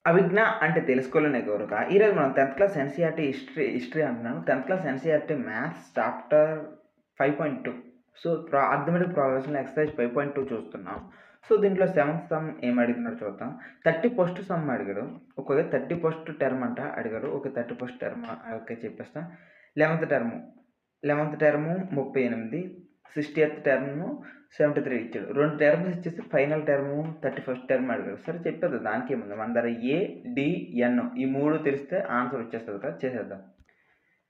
అవిజ్ఞ అంటే తెలుసుకోవాలనే కోరిక. ఈరోజు మనం 10థ్ క్లాస్ ఎన్‌సీఈఆర్‌టీ హిస్టరీ అంటున్నాను. 10థ్ class NCERT maths chapter 5.2 so, arithmetic ప్రోగ్రెషన్‌లో ఎక్సర్సైజ్ 5.2 చూస్తున్నాం. సో, దీంట్లో సెవెంత్ సమ్ ఏమి అడిగినాడో చూద్దాం. 30 ఫస్ట్ సమ్ అడిగాడు. ఓకే. 30 ఫస్ట్ టర్మ్ అంట అడిగాడు. ఓకే. 30 ఫస్ట్ టర్మ్ ఓకే చెప్పేస్తా. 11థ్ టర్మ్ 38, 60th టర్మ్ 73 ఇచ్చాడు. 2 టర్మ్స్ ఇచ్చేసి ఫైనల్ టర్మ్ 31st టర్మ్ అడిగాడు. సరే చెప్పేద్దాం దానికేముంది. మన దగ్గర ఏ, డి, ఎన్ ఈ 3 తెలిస్తే ఆన్సర్ వచ్చేస్తది కదా! చేసేద్దాం.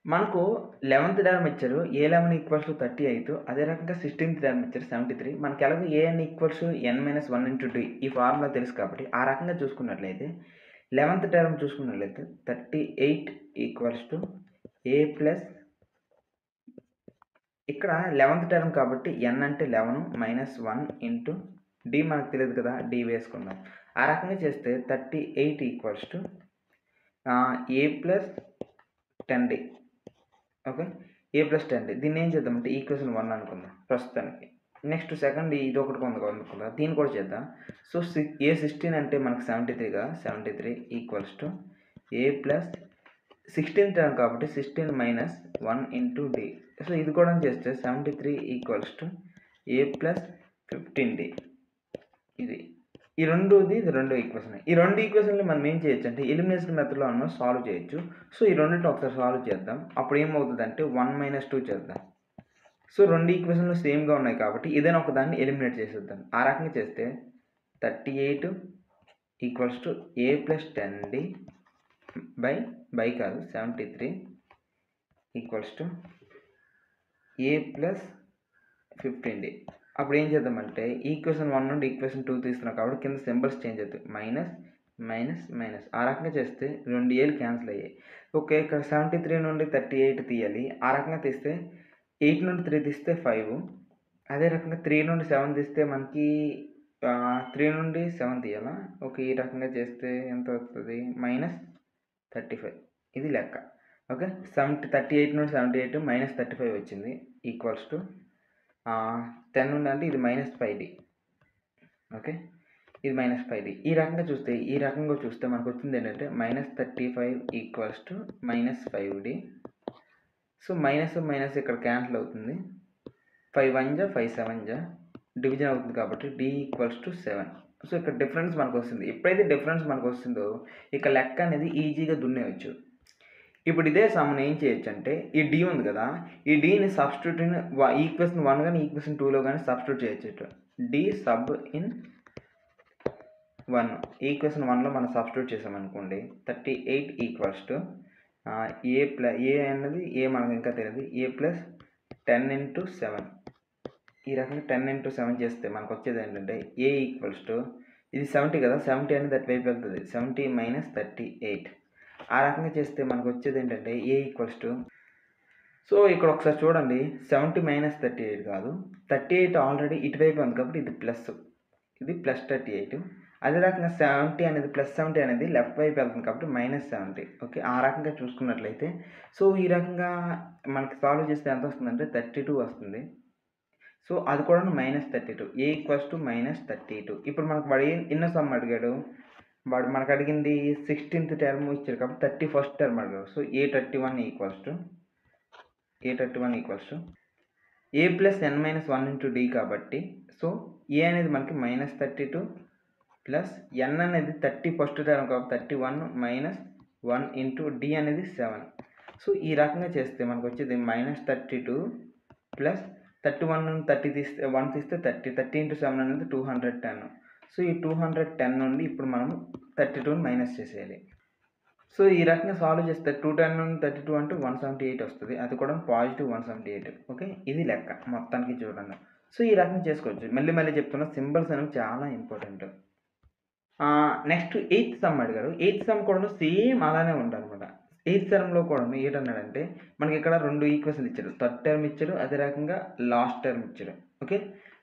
మనకు 11th టర్మ్ ఇచ్చారు. A11 = 38 అదే రకంగా 16th టర్మ్ ఇచ్చారు 73 మనకు ఎలాగో an = n-1 * d ఈ ఫార్ములా తెలుసు కాబట్టి ఆ రకంగా చూసుకున్నట్లయితే 11th టర్మ్ చూసుకున్నట్లయితే 38 = a ప్లస్ ఇక్కడ 11th టర్మ్ కాబట్టి n అంటే 11 - 1 ఇంటూ d మనకు తెలియదు కదా! d వేసుకుందాం. ఆ రకంగా చేస్తే 38 a plus 10d okay. a plus 10d దీన్ని ఏం చేద్దామంటే ఈక్వేషన్ 1 అనుకుందాం ప్రస్తుతానికి. నెక్స్ట్ సెకండ్ ఇదొకటి అనుకుందాం. దీన్ని కూడా చేద్దాం. సో, a16 అంటే మనకు 73 కదా! 73 = a ప్లస్ 16th టర్మ్ కాబట్టి 16 - 1 ఇంటూ d సో, ఇది కూడా చేస్తే 73 = a ప్లస్ 15d ఇది రెండో ఈక్వేషన్. ఈ 2 ఈక్వేషన్‌ని మనం ఏం చేయొచ్చంటే ఎలిమినేషన్ మెథడ్‌లో అన్నా సాల్వ్ చేయొచ్చు. సో, ఈ రెండిటిని ఒకసారి సాల్వ్ చేద్దాం. అప్పుడు ఏమవుతదంటే 1 - 2 చేద్దాం. సో, 2 ఈక్వేషన్‌లు సేమ్‌గా ఉన్నాయి కాబట్టి ఏదైనా ఒక దాన్ని ఎలిమినేట్ చేసేద్దాం. ఆ రకంగా చేస్తే 38 = a ప్లస్ 10d బై కాదు 73 = a ప్లస్ 15d అప్పుడు ఏం చేద్దామంటే ఈక్వేషన్ 1 నుండి ఈక్వేషన్ 2 తీస్తున్నాం కాబట్టి కింద సింబల్స్ చేంజ్ అవుతాయి. మైనస్ ఆ రకంగా చేస్తే 2 ఏలు క్యాన్సిల్ అయ్యాయి. ఓకే. ఇక్కడ 73 నుండి 38 తీయాలి. ఆ రకంగా తీస్తే 8 నుండి 3 తీస్తే 5 అదే రకంగా 3 నుండి 7 తీస్తే మనకి 3 నుండి 7 తీయాలా? ఓకే. ఈ రకంగా చేస్తే ఎంత అవుతది? -35 ఇది లెక్క. ఓకే. 38 నుండి 78 -35 వచ్చింది. ఈక్వల్స్ టు 10 నుండి అంటే ఇది -5d ఓకే. ఇది -5d ఈ రకంగా చూస్తే మనకు వచ్చింది ఏంటంటే -35 = -5d సో, మైనస్ ఇక్కడ క్యాన్సిల్ అవుతుంది. 5 1 5 7 డివిజన్ అవుతుంది కాబట్టి d = 7 సో, ఇక్కడ డిఫరెన్స్ మనకొస్తుంది. ఎప్పుడైతే డిఫరెన్స్ మనకొస్తుందో ఇక లెక్క అనేది ఈజీగా దున్నేయొచ్చు. ఇప్పుడు ఇదే సమ్‌ని ఏం చేయొచ్చంటే ఈ d ఉంది కదా! ఈ dని సబ్స్టిట్యూట్ ఇన్ ఈక్వేషన్ 1 గాని ఈక్వేషన్ 2లో గాని సబ్స్టిట్యూట్ చేయొచ్చు. d సబ్ ఇన్ 1 ఈక్వేషన్ 1లో మనం సబ్స్టిట్యూట్ చేసామనుకోండి 38 a అన్నది మనకు ఇంకా తెలియదు. a ప్లస్ 10 × 7 ఈ రకంగా 10 × 7 చేస్తే మనకు వచ్చేది ఏంటంటే a ఇది 70 కదా! 70 అనేది అటువైపు వెళ్తది. 70 - 38 ఆ రకంగా చేస్తే మనకు వచ్చేది ఏంటంటే a సో, ఇక్కడ ఒకసారి చూడండి 70 - 38 కాదు 38 ఆల్రెడీ ఇటువైపు ఉంది కాబట్టి ఇది ప్లస్ ఇది +38 అదే రకంగా 70 అనేది +70 అనేది లెఫ్ట్ వైపు వెళ్తుంది కాబట్టి -70 ఓకే. ఆ రకంగా చూసుకున్నట్లయితే సో, ఈ రకంగా మనకి సాల్వ్ చేస్తే ఎంత వస్తుందంటే 32 వస్తుంది. సో, అది కూడా -32 a -32 ఇప్పుడు మనకు వాడు ఎన్నో సమ్ అడిగాడు? వాడు మనకు అడిగింది 16th టర్మ్ ఇచ్చాడు కాబట్టి 31st టర్మ్ అడిగాడు. So, a31 a plus n-1 * d కాబట్టి సో, a అనేది మనకి -32 ప్లస్ n అనేది 31st టర్మ్ కాబట్టి 31 - 1 * d అనేది 7 సో, ఈ రకంగా చేస్తే మనకు వచ్చేది -32 ప్లస్ 31 నుండి 1 తీస్తే 30 × 7 అనేది 210 సో, ఈ 210 నుండి ఇప్పుడు మనం 32ని మైనస్ చేసేయాలి. సో, ఈ రకంగా సాల్వ్ చేస్తే 210 నుండి 32 అంటే 178 వస్తది. అది కూడా పాజిటివ్ 178 ఓకే. ఇది లెక్క మొత్తానికి చూడండి. సో, ఈ రకంగా చేసుకోవచ్చు. మళ్ళీ చెప్తున్నా సింబల్స్ అనేవి చాలా ఇంపార్టెంట్. నెక్స్ట్ 8th సమ్ అడిగాడు. 8th సమ్ కూడా సేమ్ అలానే ఉందన్నమాట. 8th సమ్‌లో కూడా ఏంటన్నాడంటే మనకి ఇక్కడ 2 ఈక్వేషన్‌లు ఇచ్చాడు. థర్డ్ టర్మ్ ఇచ్చాడు. అదే రకంగా లాస్ట్ టర్మ్ ఇచ్చాడు. ఓకే.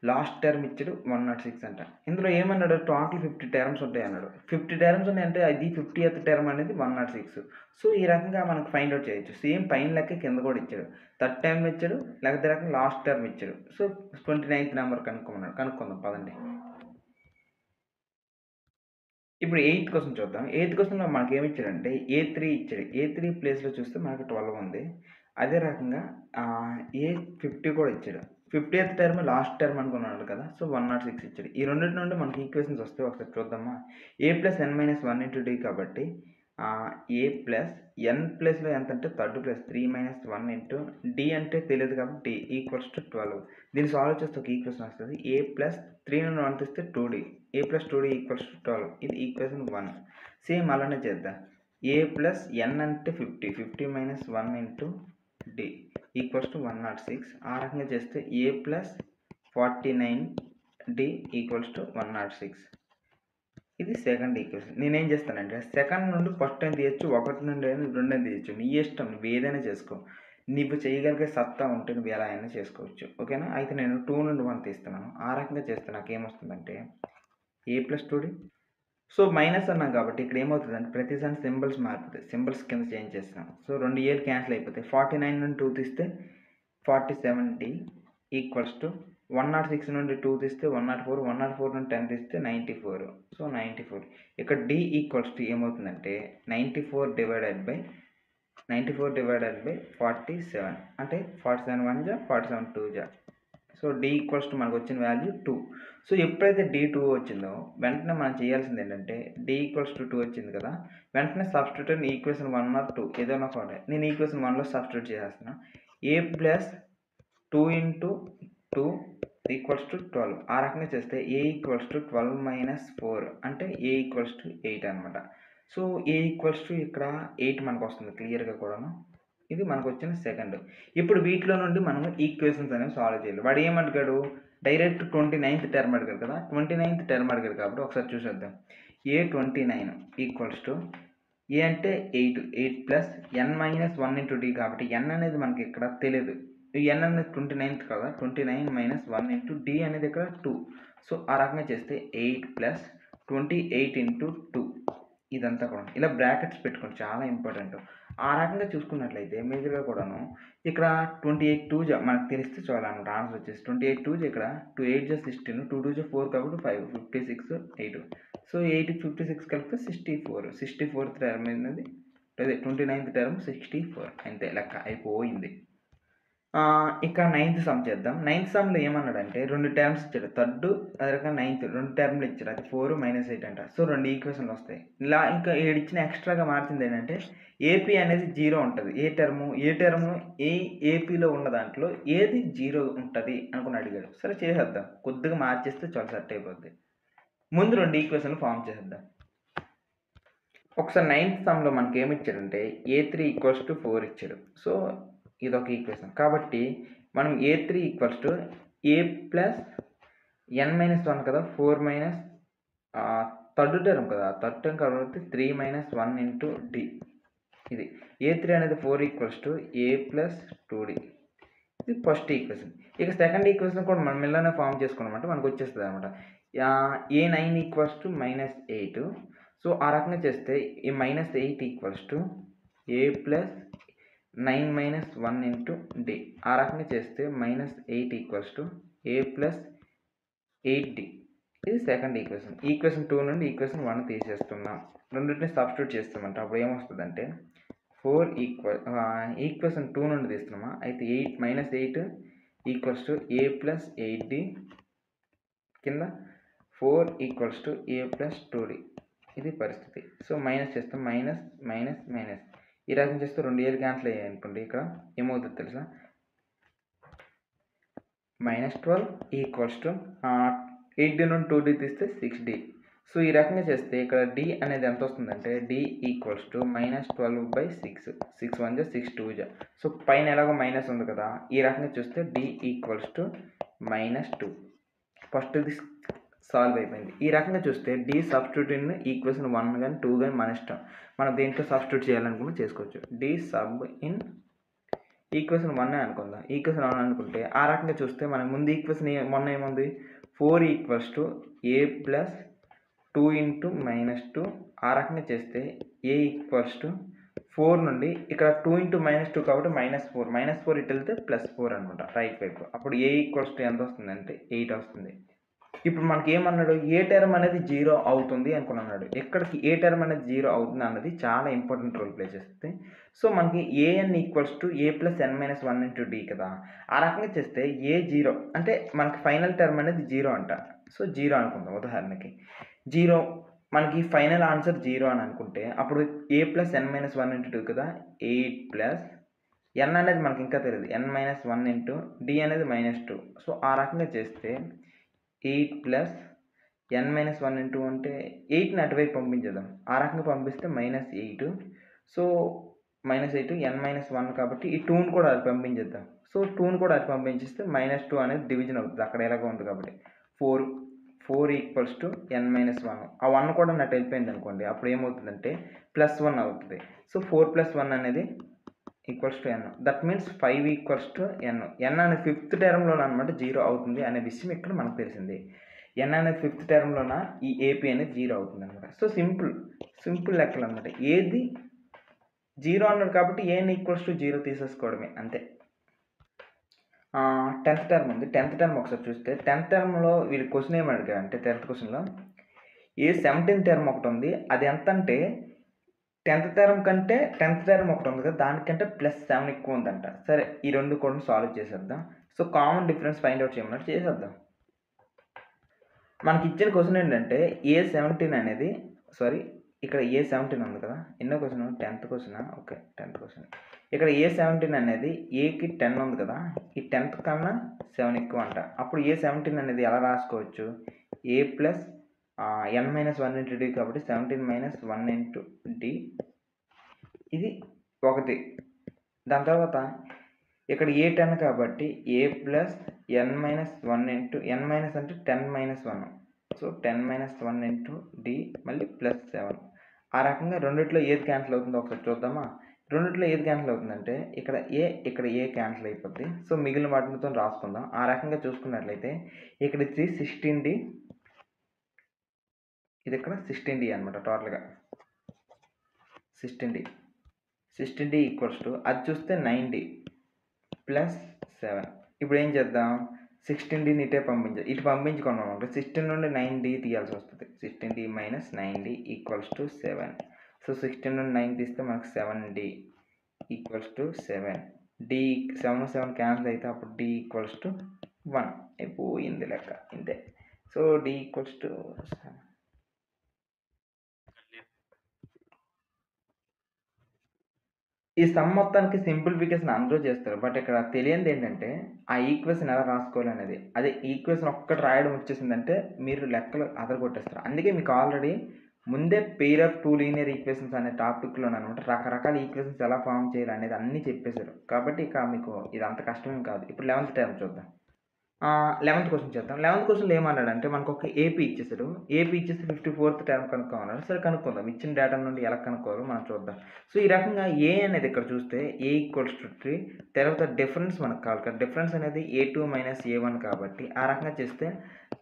లాస్ట్ టర్మ్ ఇచ్చాడు 106 అంట. ఇందులో ఏమన్నాడు టోటల్ 50 టర్మ్స్ ఉంటాయి అన్నాడు. 50 టర్మ్స్ ఉన్నాయంటే అది 50th టర్మ్ అనేది 106 సో, ఈ రకంగా మనకు ఫైండ్ అవుట్ చేయొచ్చు. సేమ్ పైన లెక్క కింద కూడా ఇచ్చాడు. థర్డ్ టర్మ్ ఇచ్చాడు. లేకపోతే రకంగా లాస్ట్ టర్మ్ ఇచ్చాడు. సో, 29th నెంబర్ కనుక్కుందాం పదండి. ఇప్పుడు ఎయిత్ క్వశ్చన్ చూద్దాం. ఎయిత్ క్వశ్చన్‌లో మనకేమి ఇచ్చాడంటే ఏ3 ఇచ్చాడు. ఏ3 ప్లేస్‌లో చూస్తే మనకు 12 ఉంది. అదే రకంగా ఏ50 కూడా ఇచ్చాడు. 50th టర్మ్ లాస్ట్ టర్మ్ అనుకున్నాడు కదా! సో, 106 ఇచ్చాడు. ఈ రెండిటి నుండి మనకి ఈక్వేషన్స్ వస్తాయి. ఒకసారి చూద్దామా? a+n-1 * d కాబట్టి a ప్లస్ n ప్లేస్‌లో ఎంతంటే థర్డ్ ప్లేస్ 3 - 1 d అంటే తెలియదు కాబట్టి d = 12. దీన్ని సాల్వ్ చేస్తే ఒక ఈక్వేషన్ వస్తది. a ప్లస్ 3 నుండి 1 తీస్తే 2d. a + 2d = 12. ఇది ఈక్వేషన్ 1. సేమ్ అలానే చేద్దాం. a ప్లస్ n అంటే 50. 50 - 1 * d = 106. ఆ రకంగా చేస్తే a ప్లస్ 49d = 106. ఇది సెకండ్ ఈక్వేషన్. నేనేం చేస్తానంటే సెకండ్ నుండి ఫస్ట్ అయినా తీయొచ్చు, 1 నుండి అయినా 2 అయినా తీయొచ్చు. నీ ఇష్టం, నువ్వు ఏదైనా చేసుకో. నీవు చేయగలిగే సత్తా ఉంటే నువ్వు ఎలా అయినా చేసుకోవచ్చు. ఓకేనా? అయితే నేను 2 నుండి 1 తీస్తున్నాను. ఆ రకంగా చేస్తే నాకేమొస్తుందంటే a + 2d. సో, మైనస్ అన్నాం కాబట్టి ఇక్కడ ఏమవుతదంటే ప్రతిసారి సింబల్స్ మారిపోతాయి. సింబల్స్ కింద చేంజ్ చేస్తున్నాం. సో, 2 ఏలు క్యాన్సిల్ అయిపోతాయి. 49 నుండి 2 తీస్తే 47d = 106 నుండి 2 తీస్తే 104, 104 నుండి 10 తీస్తే 94. సో, 94. ఇక్కడ d = ఏమవుతుందంటే 94/47 అంటే 47 1 జా 47 2 జా. సో, d = మనకొచ్చిన వాల్యూ 2. సో, ఎప్పుడైతే d 2 వచ్చిందో వెంటనే మనం చేయాల్సిందేంటంటే d = 2 వచ్చింది కదా! వెంటనే సబ్స్టిట్యూట్ ఇన్ ఈక్వేషన్ 1 ఆర్ 2 ఏదైనా ఒకటి. నేను ఈక్వేషన్ 1లో సబ్స్టిట్యూట్ చేసేస్తున్నా. a + 2 * 2 = 12. ఆ రకంగా చేస్తే a = 12 - 4 అంటే a = 8 అనమాట. సో, a = ఇక్కడ 8 మనకొస్తుంది క్లియర్‌గా కూడాను. ఇది మనకొచ్చిన సెకండ్. ఇప్పుడు వీటిలో నుండి మనం ఈక్వేషన్స్ అనేవి సాల్వ్ చేయాలి. వాడు ఏమడిగాడు? డైరెక్ట్ 29th టర్మ్ అడిగాడు కదా! 29th టర్మ్ అడిగాడు కాబట్టి ఒకసారి చూసేద్దాం. a29 = a అంటే 8. 8 ప్లస్ n - 1 * d కాబట్టి n అనేది మనకి ఇక్కడ తెలీదు. ఈ n అనేది 29th కదా! 29 - 1 d అనేది ఇక్కడ 2. సో, ఆ రకంగా చేస్తే 8 + 28 * 2 ఇదంతా కూడా. ఇలా బ్రాకెట్స్ పెట్టుకోండి చాలా ఇంపార్టెంట్. ఆ రకంగా చూసుకున్నట్లయితే మేజర్‌గా కూడాను ఇక్కడ 28 2 జా మనకు తెలిస్తే చాలన్నమాట ఆన్సర్ వచ్చేసి. 28 2 జా ఇక్కడ 2 8 జా 16, 2 2 జా 4 కాబట్టి 5, 56 8. సో, 8కి 56 కలిపితే 64. 64th టర్మ్ అనేది అదే 29th టర్మ్ 64 అంతే లెక్క అయిపోయింది. ఇక నైన్త్ సమ్ చేద్దాం. నైన్త్ సమ్‌లో ఏమన్నాడంటే 2 టర్మ్స్ ఇచ్చాడు. థర్డ్ అదే రకంగా నైన్త్ 2 టర్మ్‌లు ఇచ్చాడు. అది 4 - 8 అంట. సో, 2 ఈక్వేషన్‌లు వస్తాయి. ఇలా ఇంకా ఈడిచ్చిన ఎక్స్‌ట్రాగా మార్చింది ఏంటంటే ఏపీ అనేది 0 ఉంటది. ఏ టర్మ్ ఏపీలో ఉన్న దాంట్లో ఏది 0 ఉంటది అనుకుని అడిగాడు. సరే చేసేద్దాం. కొద్దిగా మార్చేస్తే చాలు సెట్ అయిపోద్ది. ముందు 2 ఈక్వేషన్‌లు ఫార్మ్ చేసేద్దాం. ఒకసారి నైన్త్ సమ్‌లో మనకేమిచ్చాడంటే a3 = 4 ఇచ్చాడు. సో, ఇదొక ఈక్వేషన్. కాబట్టి మనం a3 = a ప్లస్ n-1 కదా! 4 థర్డ్ టర్మ్ కదా! థర్డ్ టర్మ్ కాబట్టి 3 - 1 d ఇది. a3 అనేది 4 = a ప్లస్ 2d. ఇది ఫస్ట్ ఈక్వేషన్. ఇక సెకండ్ ఈక్వేషన్ కూడా మనం ఇలానే ఫార్మ్ చేసుకున్నామంటే మనకొచ్చేస్తదనమాట. a9 = -8. సో, ఆ రకంగా చేస్తే ఈ -8 = a ప్లస్ 9 - 1 d. ఆ రకంగా చేస్తే -8 = a ప్లస్ 8d. ఇది సెకండ్ ఈక్వేషన్. ఈక్వేషన్ 2 నుండి ఈక్వేషన్ 1 తీసేస్తున్నాం. రెండిటిని సబ్స్టిట్యూట్ చేస్తామంట. అప్పుడు ఏమొస్తదంటే ఈక్వేషన్ 2 నుండి తీస్తున్నామా? అయితే 8 = a ప్లస్ 8d కింద 4 = a ప్లస్ 2d. ఇది పరిస్థితి. సో, మైనస్ చేస్తాం. మైనస్. ఈ రకంగా చేస్తే 2 ఏలు క్యాన్సిల్ అయ్యాయనుకోండి. ఇక్కడ ఏమవుతుందో తెలుసా? -12 = 8d నుండి 2d తీస్తే 6d. సో, ఈ రకంగా చేస్తే ఇక్కడ d అనేది ఎంత వస్తుందంటే d = -12/6. 6 1 జా 6 2 జా. సో, పైన ఎలాగో మైనస్ ఉంది కదా! ఈ రకంగా చూస్తే d = -2. ఫస్ట్‌ది సాల్వ్ అయిపోయింది. ఈ రకంగా చూస్తే d సబ్స్టిట్యూట్ ఇన్ ఈక్వేషన్ 1 గాని 2 గాని మన ఇష్టం. మనం దేంట్లో సబ్స్టిట్యూట్ చేయాలనుకున్నా చేసుకోవచ్చు. d సబ్ ఇన్ ఈక్వేషన్ 1 అనుకుందాం. ఈక్వేషన్ 1 అనుకుంటే ఆ రకంగా చూస్తే మనం ముందు ఈక్వేషన్ మొన్న ఏముంది? 4 = a ప్లస్ 2 * -2. ఆ రకంగా చేస్తే a = 4 నుండి ఇక్కడ 2 * -2 కాబట్టి -4. -4 ఇటు వెళ్తే +4 అనమాట రైట్ వైపు. అప్పుడు a = ఎంత వస్తుందంటే 8 వస్తుంది. ఇప్పుడు మనకి ఏమన్నాడు, ఏ టర్మ్ అనేది 0 అవుతుంది అనుకున్నాడు. ఎక్కడికి ఏ టర్మ్ అనేది 0 అవుతుంది అన్నది చాలా ఇంపార్టెంట్ రోల్ ప్లే చేస్తుంది. సో మనకి A N equals to A plus N minus 1 into D కదా. ఆ రకంగా చేస్తే ఏ 0 అంటే మనకి ఫైనల్ టర్మ్ అనేది 0 అంట. సో 0 అనుకుందాం ఉదాహరణకి. 0 మనకి ఫైనల్ ఆన్సర్ 0 అని అనుకుంటే అప్పుడు ఏ ప్లస్ ఎన్ మైనస్ 1 ఇంటూ 2 కదా. 8 ప్లస్ ఎన్ అనేది మనకి ఇంకా తెలియదు, ఎన్ మైనస్ 1 ఇంటూ డి అనేది -2. సో ఆ రకంగా చేస్తే 8 ప్లస్ ఎన్ మైనస్ 1 ఇంటూ అంటే 8ని అటువైపు పంపించేద్దాం. ఆ రకంగా పంపిస్తే -8. సో -8 ఎన్ మైనస్ 1 కాబట్టి ఈ 2ని కూడా అది పంపించేద్దాం. సో 2ని కూడా అది పంపించేస్తే -2 అనేది డివిజన్ అవుతుంది అక్కడ ఎలాగో ఉంది కాబట్టి. 4 ఈక్వల్స్ టు ఎన్ మైనస్ 1. ఆ 1 కూడా నాకు వెళ్ళిపోయింది అనుకోండి, అప్పుడు ఏమవుతుందంటే +1 అవుతుంది. సో 4 + 1 అనేది equals to N. That means 5 equals to N. N అనేది 5th టర్మ్లోన అనమాట 0 అవుతుంది అనే విషయం ఇక్కడ మనకు తెలిసింది. ఎన్ అనేది 5th టర్మ్లోన ఈ ఏపీ అనేది 0 అవుతుంది అనమాట. సో సింపుల్ లెక్కలు అనమాట. ఏది 0 అన్నాడు కాబట్టి ఏన్ ఈక్వల్స్ టు 0 తీసేసుకోవడమే అంతే. 10th టర్మ్ ఉంది. 10th టర్మ్ ఒకసారి చూస్తే 10th టర్మ్లో వీళ్ళు క్వశ్చన్ ఏమి అడిగారు అంటే 10th క్వశ్చన్లో ఏ 17th టర్మ్ ఒకటి ఉంది. అది ఎంత అంటే 10th టర్మ్ కంటే 10th టర్మ్ ఒకటి ఉంది కదా, దానికంటే +7 ఎక్కువ ఉందంట. సరే ఈ రెండు కూడా సాల్వ్ చేసేద్దాం. So common difference find out చేయమన్నట్టు చేసేద్దాం. మనకి ఇచ్చిన క్వశ్చన్ ఏంటంటే A17 అనేది ఇక్కడ A17 ఉంది కదా. ఎన్నో question? 10th question. Okay 10th question. ఇక్కడ A17 అనేది ఏకి 10 ఉంది కదా, ఈ 10th కన్నా 7 ఎక్కువ అంట. అప్పుడు A17 అనేది ఎలా రాసుకోవచ్చు? ఏ ప్లస్ ఎన్ మైనస్ 1 ఇంటూ డి కాబట్టి 17 మైనస్ 1 ఇంటూ డి, ఇది 1. దాని తర్వాత ఇక్కడ A10 కాబట్టి A plus N minus 1 into N minus అంటే 10 minus 1. So 10 minus 1 into D మళ్ళీ +7. ఆ రకంగా రెండిట్లో ఏది క్యాన్సిల్ అవుతుందో ఒకసారి చూద్దామా. రెండిట్లో ఏది క్యాన్సిల్ అవుతుందంటే ఇక్కడ ఏ క్యాన్సిల్ అయిపోద్ది. సో మిగిలిన వాటితో రాసుకుందాం. ఆ రకంగా చూసుకున్నట్లయితే ఇక్కడ ఇది 16D, ఇది ఇక్కడ 16D అనమాట. టోటల్గా 16D ఈక్వల్స్ టు అది చూస్తే 9D ప్లస్ 7. ఇప్పుడు ఏం చేద్దాం, 16Dని ఇటే ఇటు పంపించుకున్నాం అంటే 16 నుండి 9D తీయాల్సి వస్తుంది. 16D minus 9D equals to 7. So 16 నుండి 9 తీస్తే మనకు 7D equals to 7. D 7 cancel అయితే అప్పుడు D ఈక్వల్స్ టు 1 అయిపోయింది లెక్క ఇంతే. So D equals to 7. ఈ సమ్ మొత్తానికి సింప్లిఫికేషన్ అందరూ చేస్తారు. బట్ ఇక్కడ తెలియంది ఏంటంటే ఆ ఈక్వేషన్ ఎలా రాసుకోవాలనేది. అదే ఈక్వేషన్ ఒక్కటి రాయడం వచ్చేసిందంటే మీరు లెక్కలు అదరగొట్టేస్తారు. అందుకే మీకు ఆల్రెడీ ముందే పెయిర్ ఆఫ్ 2 లీనియర్ ఈక్వేషన్స్ అనే టాపిక్లోనమాట రకరకాల ఈక్వేషన్స్ ఎలా ఫామ్ చేయాలి అనేది అన్నీ చెప్పేశారు. కాబట్టి ఇక మీకు ఇది అంత కష్టమేం కాదు. ఇప్పుడు 11th టర్మ్ చూద్దాం. 11th క్వశ్చన్ చేద్దాం. 11th క్వశ్చన్లో ఏమన్నాడంటే మనకు ఒక ఏపీ ఇచ్చేసాడు. ఏపీ ఇచ్చేసి 54th టర్మ్ కనుక్కోమన్నాడు. సరే కనుక్కుందాం. ఇచ్చిన డేటా నుండి ఎలా కనుక్కోవాలో మనం చూద్దాం. సో ఈ రకంగా ఏ అనేది ఇక్కడ చూస్తే ఏ ఈక్వల్స్ టు 3. తర్వాత డిఫరెన్స్ మనకు కావాలి కదా. డిఫరెన్స్ అనేది A2 మైనస్ A1 కాబట్టి ఆ రకంగా చేస్తే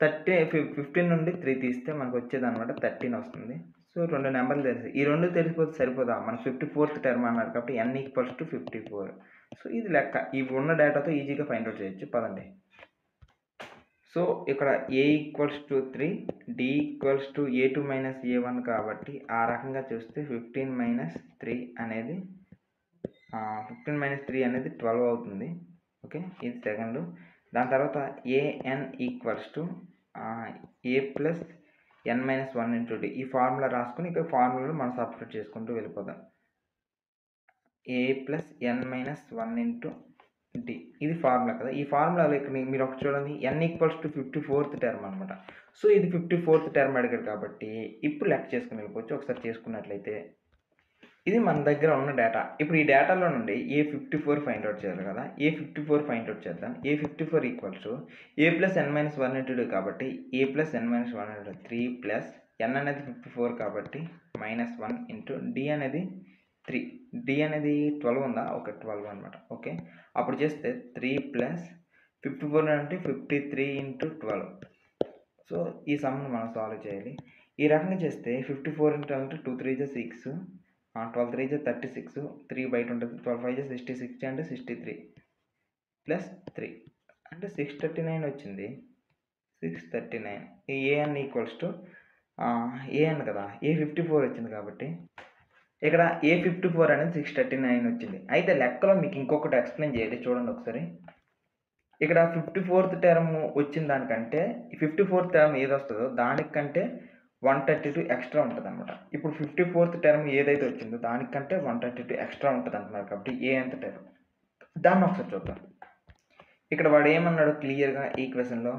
15 నుండి 3 తీస్తే మనకు వచ్చేది అనమాట 13 వస్తుంది. సో రెండు నెంబర్లు తెలుసు. ఈ రెండు తెలిసిపోతే సరిపోదా, మనకు 54th టర్మ్ అన్నారు కాబట్టి n ఈక్వల్స్ టు 54. సో ఇది లెక్క. ఇవి ఉన్న డేటాతో ఈజీగా ఫైండ్ అవుట్ చేయొచ్చు. పదండి. సో ఇక్కడ A equals to 3, D equals to A2 minus A1 కాబట్టి ఆ రకంగా చూస్తే 15 మైనస్ 3 అనేది 12 అవుతుంది. ఓకే ఇది సెకండ్. దాని తర్వాత A N equals to A plus N minus 1 into D. ఈ ఫార్ములా రాసుకుని ఇక్కడ ఫార్ములాలో మనం సబ్స్టిట్యూట్ చేసుకుంటూ వెళ్ళిపోదాం. A plus N minus 1 into D ఇది ఫార్ములా కదా. ఈ ఫార్ములాలో ఇక్కడ మీరు ఒకటి చూడండి, n equals to 54th term అనమాట. సో ఇది 54th టర్మ్ అడిగాడు కాబట్టి ఇప్పుడు లెక్క చేసుకుని వెళ్ళిపోవచ్చు. ఒకసారి చేసుకున్నట్లయితే ఇది మన దగ్గర ఉన్న డేటా. ఇప్పుడు ఈ డేటాలో నుండి A54 ఫైండ్ అవుట్ చేయాలి కదా. A54 ఫైండ్ అవుట్ చేద్దాం. A54 equals to A plus N minus 1 into D కాబట్టి A plus N minus 1 into 3 plus N అనేది 54 కాబట్టి -1 ఇంటూ డి అనేది 3. డి అనేది 12 ఉందా? ఓకే 12 అనమాట. ఓకే అప్పుడు చేస్తే 3 ప్లస్ 54 అంటే 53 ఇంటూ 12. సో ఈ సమ్ను మనం సాల్వ్ చేయాలి. ఈ రకంగా చేస్తే 54 ఇంటూ అంటే 2 3 6, 12 3 36, 3 బయట ఉంటుంది. 12 5 66 అంటే 63 ప్లస్ 3 అంటే 639 వచ్చింది. 639. ఈ ఏఎన్ ఈక్వల్స్ టు ఏఎన్ కదా, A54 వచ్చింది కాబట్టి ఇక్కడ A54 అనేది 639 వచ్చింది. అయితే లెక్కలో మీకు ఇంకొకటి ఎక్స్ప్లెయిన్ చేయాలి, చూడండి ఒకసారి. ఇక్కడ 54th టర్మ్ వచ్చిన దానికంటే 54th టర్మ్ ఏది వస్తుందో దానికంటే 132 ఎక్స్ట్రా ఉంటుంది అనమాట. ఇప్పుడు 54th టర్మ్ ఏదైతే వచ్చిందో దానికంటే 132 ఎక్స్ట్రా ఉంటుంది అంటున్నారు కాబట్టి ఏఎన్త్ టర్మ్ దాన్ని ఒకసారి చూద్దాం. ఇక్కడ వాడు ఏమన్నాడు క్లియర్గా ఈక్వేషన్లో,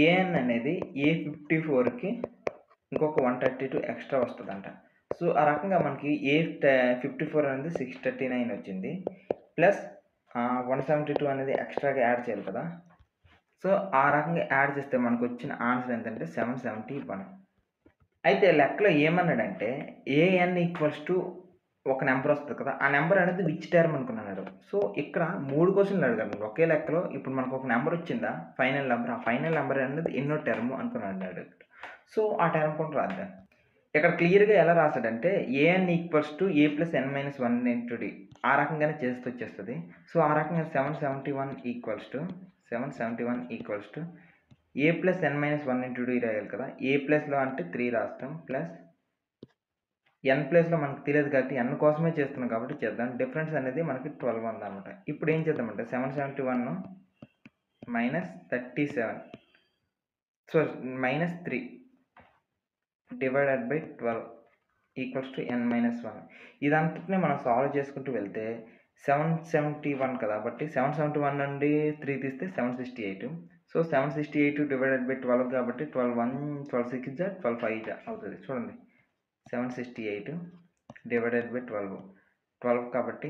ఏఎన్ అనేది A54కి ఇంకొక 132 ఎక్స్ట్రా వస్తుందంట. సో ఆ రకంగా మనకి A54 అనేది 639 వచ్చింది, ప్లస్ 172 అనేది ఎక్స్ట్రాగా యాడ్ చేయాలి కదా. సో ఆ రకంగా యాడ్ చేస్తే మనకు వచ్చిన ఆన్సర్ ఏంటంటే 771. అయితే లెక్కలో ఏమన్నాడంటే ఏఎన్ ఈక్వల్స్ టు ఒక నెంబర్ వస్తుంది కదా, ఆ నెంబర్ అనేది విచ్ టర్మ్ అనుకున్నాడు. సో ఇక్కడ 3 క్వశ్చన్లు అడిగాడు ఒకే లెక్కలో. ఇప్పుడు మనకు ఒక నెంబర్ వచ్చిందా ఫైనల్ నెంబర్, ఆ ఫైనల్ నెంబర్ అనేది ఎన్నో టర్మ్ అనుకున్నాడు. సో ఆ టర్మ్ కూడా రాద్దాం. ఇక్కడ క్లియర్గా ఎలా రాశాడంటే AN equals to A + n-1 × D, ఆ రకంగానే చేస్తూ వచ్చేస్తుంది. సో ఆ రకంగా 771 equals to A + n-1 × D రాయాలి కదా. ఏ ప్లస్లో అంటే 3 రాస్తాం, ప్లస్ n ప్లేస్లో మనకు తెలియదు కాబట్టి n కోసమే చేస్తున్నాం కాబట్టి చేద్దాం. డిఫరెన్స్ అనేది మనకి 12 ఉందన్నమాట. ఇప్పుడు ఏం చేద్దామంటే 771 minus 37 so -3 divided by 12 equals to n-1. ఇదంతటిని మనం సాల్వ్ చేసుకుంటూ వెళ్తే 771 కదా, బట్టి 771 నుండి 3 తీస్తే 768. సో 768 డివైడెడ్ బై 12 కాబట్టి 12 6 12 5 అవుతుంది. చూడండి 768 డివైడెడ్ బై 12 కాబట్టి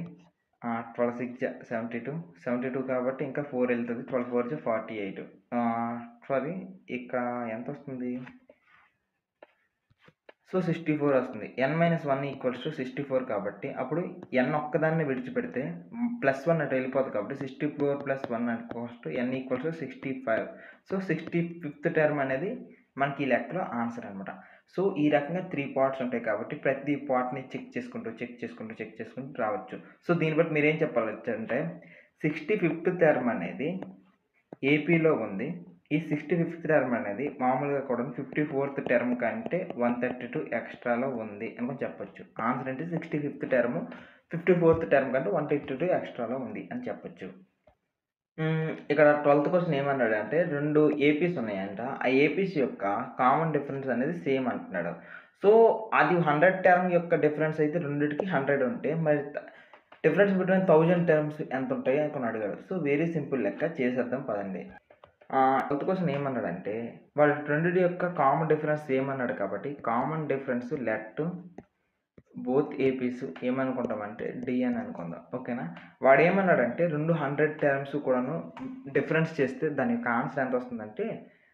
12 6 72 కాబట్టి ఇంకా 4 వెళ్తుంది, 12 4 48. సారీ ఇక్కడ ఎంత వస్తుంది, సో 64 వస్తుంది. n-1 ఈక్వల్స్ టు 64 కాబట్టి అప్పుడు n ఒక్కదాన్ని విడిచిపెడితే +1 అటు వెళ్ళిపోతుంది కాబట్టి 64 + 1 equals to n equals to 65. So 65th term అనేది మనకి ఈ లెక్కలో ఆన్సర్ అనమాట. సో ఈ రకంగా 3 పార్ట్స్ ఉంటాయి కాబట్టి ప్రతి పార్ట్ని చెక్ చేసుకుంటూ రావచ్చు. సో దీన్ని బట్టి మీరేం చెప్పాలంటే 65th టర్మ్ అనేది ఏపీలో ఉంది. ఈ 65th టర్మ్ అనేది మామూలుగా కూడా 54th టర్మ్ కంటే 132 ఎక్స్ట్రాలో ఉంది అని చెప్పొచ్చు. ఆన్సర్ అంటే 65th టర్మ్ 54th టర్మ్ కంటే 132 ఎక్స్ట్రాలో ఉంది అని చెప్పొచ్చు. ఇక్కడ 12th క్వశ్చన్ ఏమన్నాడు అంటే 2 ఏపీస్ ఉన్నాయంట, ఆ ఏపీస్ యొక్క కామన్ డిఫరెన్స్ అనేది సేమ్ అంటున్నాడు. సో అది 100 టర్మ్ యొక్క డిఫరెన్స్ అయితే రెండింటికి 100 ఉంటే మరి డిఫరెన్స్ బిట్వీన్ 1000 టర్మ్స్ ఎంత ఉంటాయి అని అడిగాడు. సో వెరీ సింపుల్ లెక్క చేసేద్దాం పదండి. 12th క్వశ్చన్ ఏమన్నాడంటే వాళ్ళ రెండింటి యొక్క కామన్ డిఫరెన్స్ సేమ్ అన్నాడు కాబట్టి common difference let both APs ఏమనుకుంటామంటే డి అని అనుకుందాం, ఓకేనా. వాడు ఏమన్నాడంటే 100 టర్మ్స్ కూడాను డిఫరెన్స్ చేస్తే దాని యొక్క ఆన్సర్ ఎంత వస్తుందంటే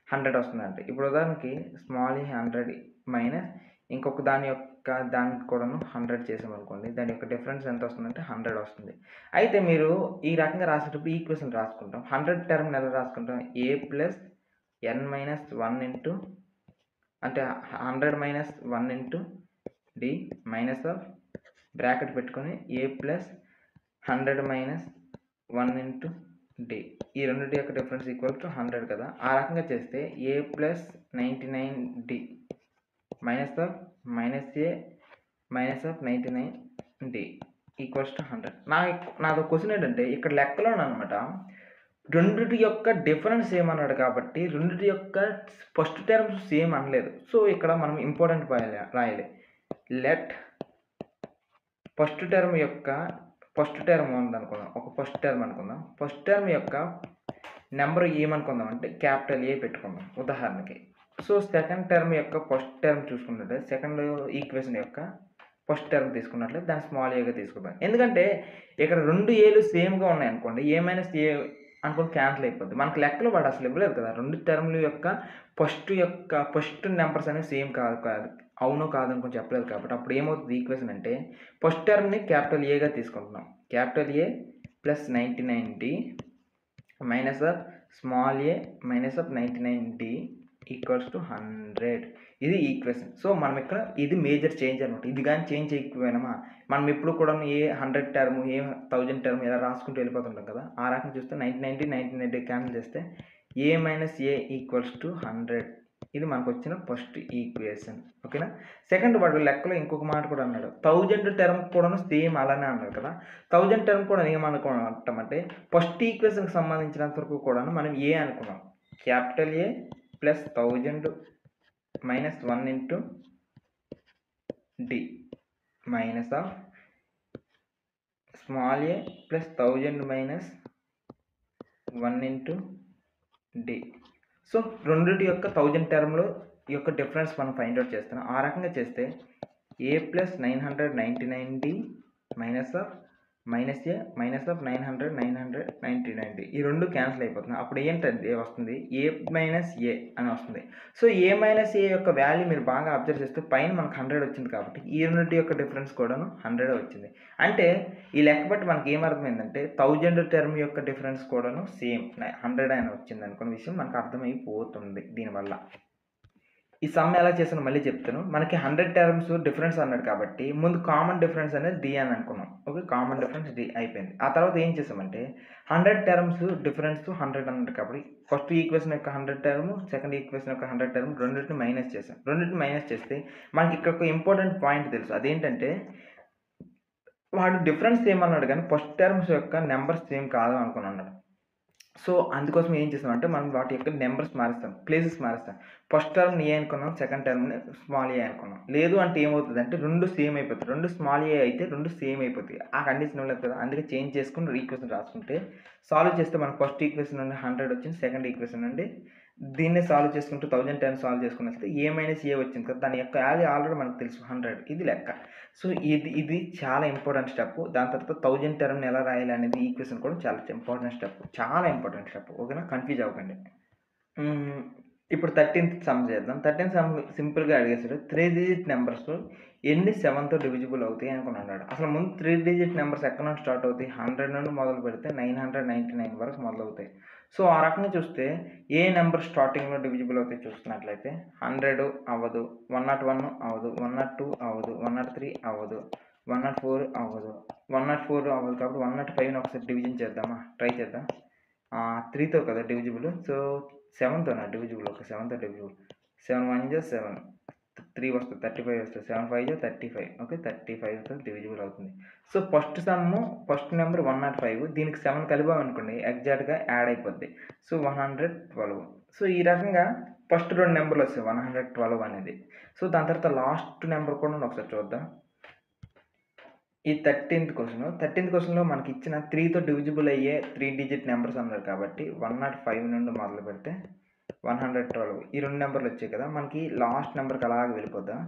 100 వస్తుందంటే. ఇప్పుడు ఉదాహరణకి స్మాల్ ఈ 100 మైనస్ ఇంకొక దానికి కూడాను 100 చేసామనుకోండి, దాని యొక్క డిఫరెన్స్ ఎంత వస్తుందంటే 100 వస్తుంది. అయితే మీరు ఈ రకంగా రాసేటప్పుడు ఈక్వేషన్ రాసుకుంటాం. 100 టర్మ్ ఎలా రాసుకుంటాం, A + n-1 అంటే 100 - 1 D మైనస్ ఆఫ్ బ్రాకెట్ పెట్టుకొని A + 100 - 1 D, ఈ రెండింటి యొక్క డిఫరెన్స్ ఈక్వల్ టు 100 కదా. ఆ రకంగా చేస్తే A + 99D minus of -A minus of 99D equals to 100. నాదో క్వశ్చన్ ఏంటంటే ఇక్కడ లెక్కలోనమాట రెండింటి యొక్క డిఫరెన్స్ ఏమన్నాడు కాబట్టి రెండింటి యొక్క ఫస్ట్ టర్మ్స్ సేమ్ అనలేదు. సో ఇక్కడ మనం ఇంపార్టెంట్ రాయాలి. లెట్ ఫస్ట్ టర్మ్ ఉందనుకుందాం, ఒక ఫస్ట్ టర్మ్ అనుకుందాం. ఫస్ట్ టర్మ్ యొక్క నెంబర్ ఏమనుకుందాం అంటే క్యాపిటల్ ఏ పెట్టుకుందాం ఉదాహరణకి. సో సెకండ్ టర్మ్ యొక్క ఫస్ట్ టర్మ్ చూసుకున్నట్లయితే సెకండ్ ఈక్వేషన్ యొక్క ఫస్ట్ టర్మ్ తీసుకున్నట్లయితే దాన్ని స్మాల్ ఏగా తీసుకుందాం. ఎందుకంటే ఇక్కడ 2 ఏలు సేమ్గా ఉన్నాయి అనుకోండి, A - A అనుకోని క్యాన్సిల్ అయిపోద్ది. మనకు లెక్కలో వాడు అసలు ఇవ్వలేదు కదా, 2 టర్మ్ల యొక్క ఫస్ట్ నెంబర్స్ అనేవి సేమ్ కాదు అవునో కాదు అనుకుని చెప్పలేదు కాబట్టి అప్పుడు ఏమవుతుంది ఈక్వేషన్ అంటే ఫస్ట్ టర్మ్ని క్యాపిటల్ ఏగా తీసుకుంటున్నాం. Capital A + 99D minus of small a minus of 99D equals to 100. ఇది ఈక్వేషన్. సో మనం ఇక్కడ ఇది మేజర్ చేంజ్ అనమాట. ఇది కానీ చేంజ్ చేయకపోయినామా మనం ఎప్పుడు కూడా ఏ 100 టర్మ్ ఏ 1000 టర్మ్ ఇలా రాసుకుంటూ వెళ్ళిపోతుంటాం కదా. ఆ రకంగా చూస్తే 99D క్యాన్సిల్ చేస్తే ఏ మైనస్ ఏ ఈక్వల్స్ టు 100. ఇది మనకు వచ్చిన ఫస్ట్ ఈక్వేషన్. ఓకేనా. సెకండ్ వాడు లెక్కలో ఇంకొక మాట కూడా అన్నాడు. 1000 టర్మ్ కూడాను సేమ్ అలానే అన్నాడు కదా. 1000 టర్మ్ కూడా ఏమనుకుంటామంటే ఫస్ట్ ఈక్వేషన్కి సంబంధించినంత వరకు కూడాను మనం ఏ అనుకున్నాం. Capital A plus 1000 minus 1 into D minus of small A plus 1000 minus 1 into D. So రెండింటి యొక్క 1000 టర్మ్లో ఈ యొక్క డిఫరెన్స్ మనం ఫైండ్ అవుట్ చేస్తున్నాం. ఆ రకంగా చేస్తే ఏ ప్లస్ 999డి minus of minus A minus of 999డి ఈ రెండు క్యాన్సిల్ అయిపోతుంది. అప్పుడు ఏంటంటే వస్తుంది ఏ మైనస్ ఏ అని వస్తుంది. సో ఏ మైనస్ ఏ యొక్క వాల్యూ మీరు బాగా అబ్జర్వ్ చేస్తే పైన మనకు 100 వచ్చింది కాబట్టి ఈ రెండింటి యొక్క డిఫరెన్స్ కూడాను 100 వచ్చింది. అంటే ఈ లెక్క బట్టి మనకి ఏమర్థమైందంటే 1000 టర్మ్ యొక్క డిఫరెన్స్ కూడాను సేమ్ 100 అని వచ్చింది అనుకున్న విషయం మనకు అర్థమైపోతుంది దీనివల్ల. ఈ సమ్ ఎలా చేసానో మళ్ళీ చెప్తాను. మనకి 100 టర్మ్స్ డిఫరెన్స్ అన్నాడు కాబట్టి ముందు కామన్ డిఫరెన్స్ అనేది డి అని అనుకున్నాం. ఓకే, కామన్ డిఫరెన్స్ డి అయిపోయింది. ఆ తర్వాత ఏం చేసామంటే 100 టర్మ్స్ డిఫరెన్స్ 100 అన్నాడు కాబట్టి ఫస్ట్ ఈక్వేషన్ యొక్క 100 టర్మ్ సెకండ్ ఈక్వేషన్ యొక్క 100 టర్మ్ రెండింటిని మైనస్ చేసాం. రెండింటిని మైనస్ చేస్తే మనకి ఇక్కడ ఒక ఇంపార్టెంట్ పాయింట్ తెలుసు. అదేంటంటే వాడు డిఫరెన్స్ సేమ్ అన్నాడు కానీ ఫస్ట్ టర్మ్స్ యొక్క నెంబర్స్ సేమ్ కాదు అనుకున్నాడు. సో అందుకోసం ఏం చేస్తామంటే మనం వాటి యొక్క నెంబర్స్ మారుస్తాం, ప్లేసెస్ మారుస్తాం. ఫస్ట్ టర్మ్ ఏ అనుకున్నాం, సెకండ్ టర్మ్ని స్మాల్ ఏ అనుకున్నాం. లేదు అంటే ఏమవుతుంది అంటే రెండు సేమ్ అయిపోతాయి. రెండు స్మాల్ ఏ అయితే రెండు సేమ్ అయిపోతాయి. ఆ కండిషన్ లేదు కదా, అందుకే చేంజ్ చేసుకుని ఈక్వేషన్ రాసుకుంటే సాల్వ్ చేస్తే మనకు ఫస్ట్ ఈక్వేషన్ నుండి 100 వచ్చింది, సెకండ్ ఈక్వేషన్ నుండి దీన్ని సాల్వ్ చేసుకుంటూ 1000 టైమ్స్ సాల్వ్ చేసుకుని వస్తే ఏ మైనస్ ఏ వచ్చింది కదా, దాని యొక్క వాల్యూ ఆల్రెడీ మనకు తెలుసు 100. ఇది లెక్క. సో ఇది చాలా ఇంపార్టెంట్ స్టెప్. దాని తర్వాత 1000 టర్మ్ని ఎలా రాయాలి అనేది ఈక్వేషన్ కూడా చాలా ఇంపార్టెంట్ స్టెప్, చాలా ఇంపార్టెంట్ స్టెప్. ఓకేనా, కన్ఫ్యూజ్ అవ్వకండి. ఇప్పుడు 13th సమ్ చేద్దాం. 13th సమ్ సింపుల్గా అడిగేసాడు 3 డిజిట్ నెంబర్స్ ఎన్ని 7తో డివిజిబుల్ అవుతాయి అనుకున్నాడు. అసలు ముందు 3 డిజిట్ నెంబర్స్ ఎక్కడ నుండి స్టార్ట్ అవుతాయి, 100 నుండి మొదలు పెడితే 999 వరకు మొదలవుతాయి. సో ఆ రకంగా చూస్తే ఏ నెంబర్ స్టార్టింగ్లో డివిజిబుల్ అవుతాయి చూసుకున్నట్లయితే 100 అవ్వదు, 101 అవ్వదు, 102 అవ్వదు, 103 అవ్వదు, 104 అవ్వదు, 104 అవ్వదు కాబట్టి 105ని ఒకసారి డివిజన్ చేద్దామా, ట్రై చేద్దాం. 3తో కదా డివిజిబుల్, సో 7తోనా డివిజిబుల్, ఓకే 7తో డివిజిబుల్. 7 1 జా 7, 3 వస్తుంది, 35 వస్తుంది, 7 5 జా 35, ఓకే 35తో డివిజిబుల్ అవుతుంది. So first some first number 105, దీనికి 7 కలిపామనుకోండి ఎగ్జాక్ట్గా యాడ్ అయిపోద్ది. సో 112. సో ఈ రకంగా ఫస్ట్ రెండు నెంబర్లు వస్తాయి 112 అనేది. సో దాని తర్వాత లాస్ట్ నెంబర్ కూడా ఒకసారి చూద్దాం. ఈ 13th క్వశ్చన్లో మనకి ఇచ్చిన 3తో డివిజిబుల్ అయ్యే 3 డిజిట్ నెంబర్స్ అన్నారు కాబట్టి 105 నుండి మొదలు పెడితే 112 ఈ రెండు నెంబర్లు వచ్చాయి కదా, మనకి లాస్ట్ నెంబర్కి అలాగే వెళ్ళిపోద్దాం.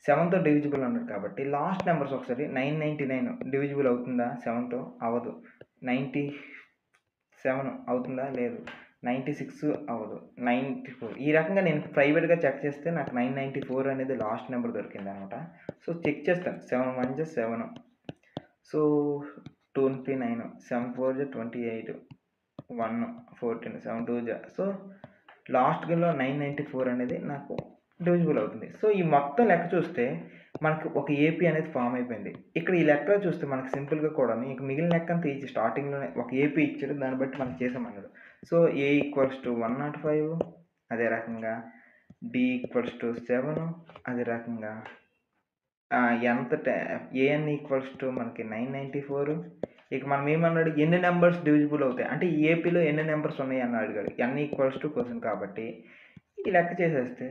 7తో డివిజిబుల్ అన్నారు కాబట్టి లాస్ట్ నెంబర్స్ ఒకసారి 999 డివిజిబుల్ అవుతుందా 7తో, అవ్వదు. 97 అవుతుందా, లేదు. 96 అవ్వదు, 94. ఈ రకంగా నేను ప్రైవేట్గా చెక్ చేస్తే నాకు 994 అనేది లాస్ట్ నెంబర్ దొరికింది అనమాట. సో చెక్ చేస్తాను. 7 1 జా 7, సో 29, 7 4 జా 28, 1 14, 7 2 జా, సో లాస్ట్లో 994 అనేది నాకు డివిజిబుల్ అవుతుంది. సో ఈ మొత్తం లెక్క చూస్తే మనకు ఒక ఏపీ అనేది ఫామ్ అయిపోయింది. ఇక్కడ ఈ లెక్కలో చూస్తే మనకు సింపుల్గా కూడా ఇక మిగిలిన లెక్క అంతా ఇచ్చి స్టార్టింగ్లోనే ఒక ఏపీ ఇచ్చాడు, దాన్ని బట్టి మనం చేసామన్నాడు. సో ఏ ఈక్వల్స్ టు 105, అదే రకంగా డి ఈక్వల్స్ టు 7, అదే రకంగా ఏఎన్ ఈక్వల్స్ టు మనకి 994. ఇక మనం ఏమన్నాడు, ఎన్ని నెంబర్స్ డివిజిబుల్ అవుతాయి అంటే ఏపీలో ఎన్ని నెంబర్స్ ఉన్నాయి అని అడిగాడు. ఎన్ ఈక్వల్స్ టు క్వశ్చన్ కాబట్టి ఈ లెక్క చేసేస్తే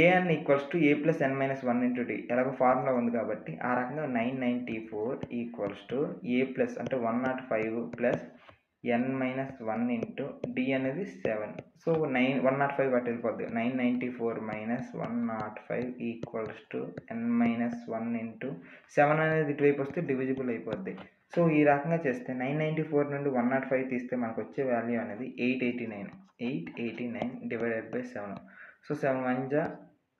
A N equals to A plus N minus 1 into D ఎలాగో ఫార్ములా ఉంది కాబట్టి ఆ రకంగా 994 ఈక్వల్స్ టు ఏ ప్లస్ అంటే 105 ప్లస్ ఎన్ మైనస్ 1 ఇంటూ డి అనేది 7. సో 105 బట్టి వెళ్ళిపోద్ది. 994 minus 105 equals to N minus 1 into 7 అనేది ఇటువైపు వస్తే డివిజిబుల్ అయిపోద్ది. సో ఈ రకంగా చేస్తే 994 నుండి 105 తీస్తే మనకు వచ్చే వాల్యూ అనేది 889 డివైడెడ్ బై 7. సో 7 1 జా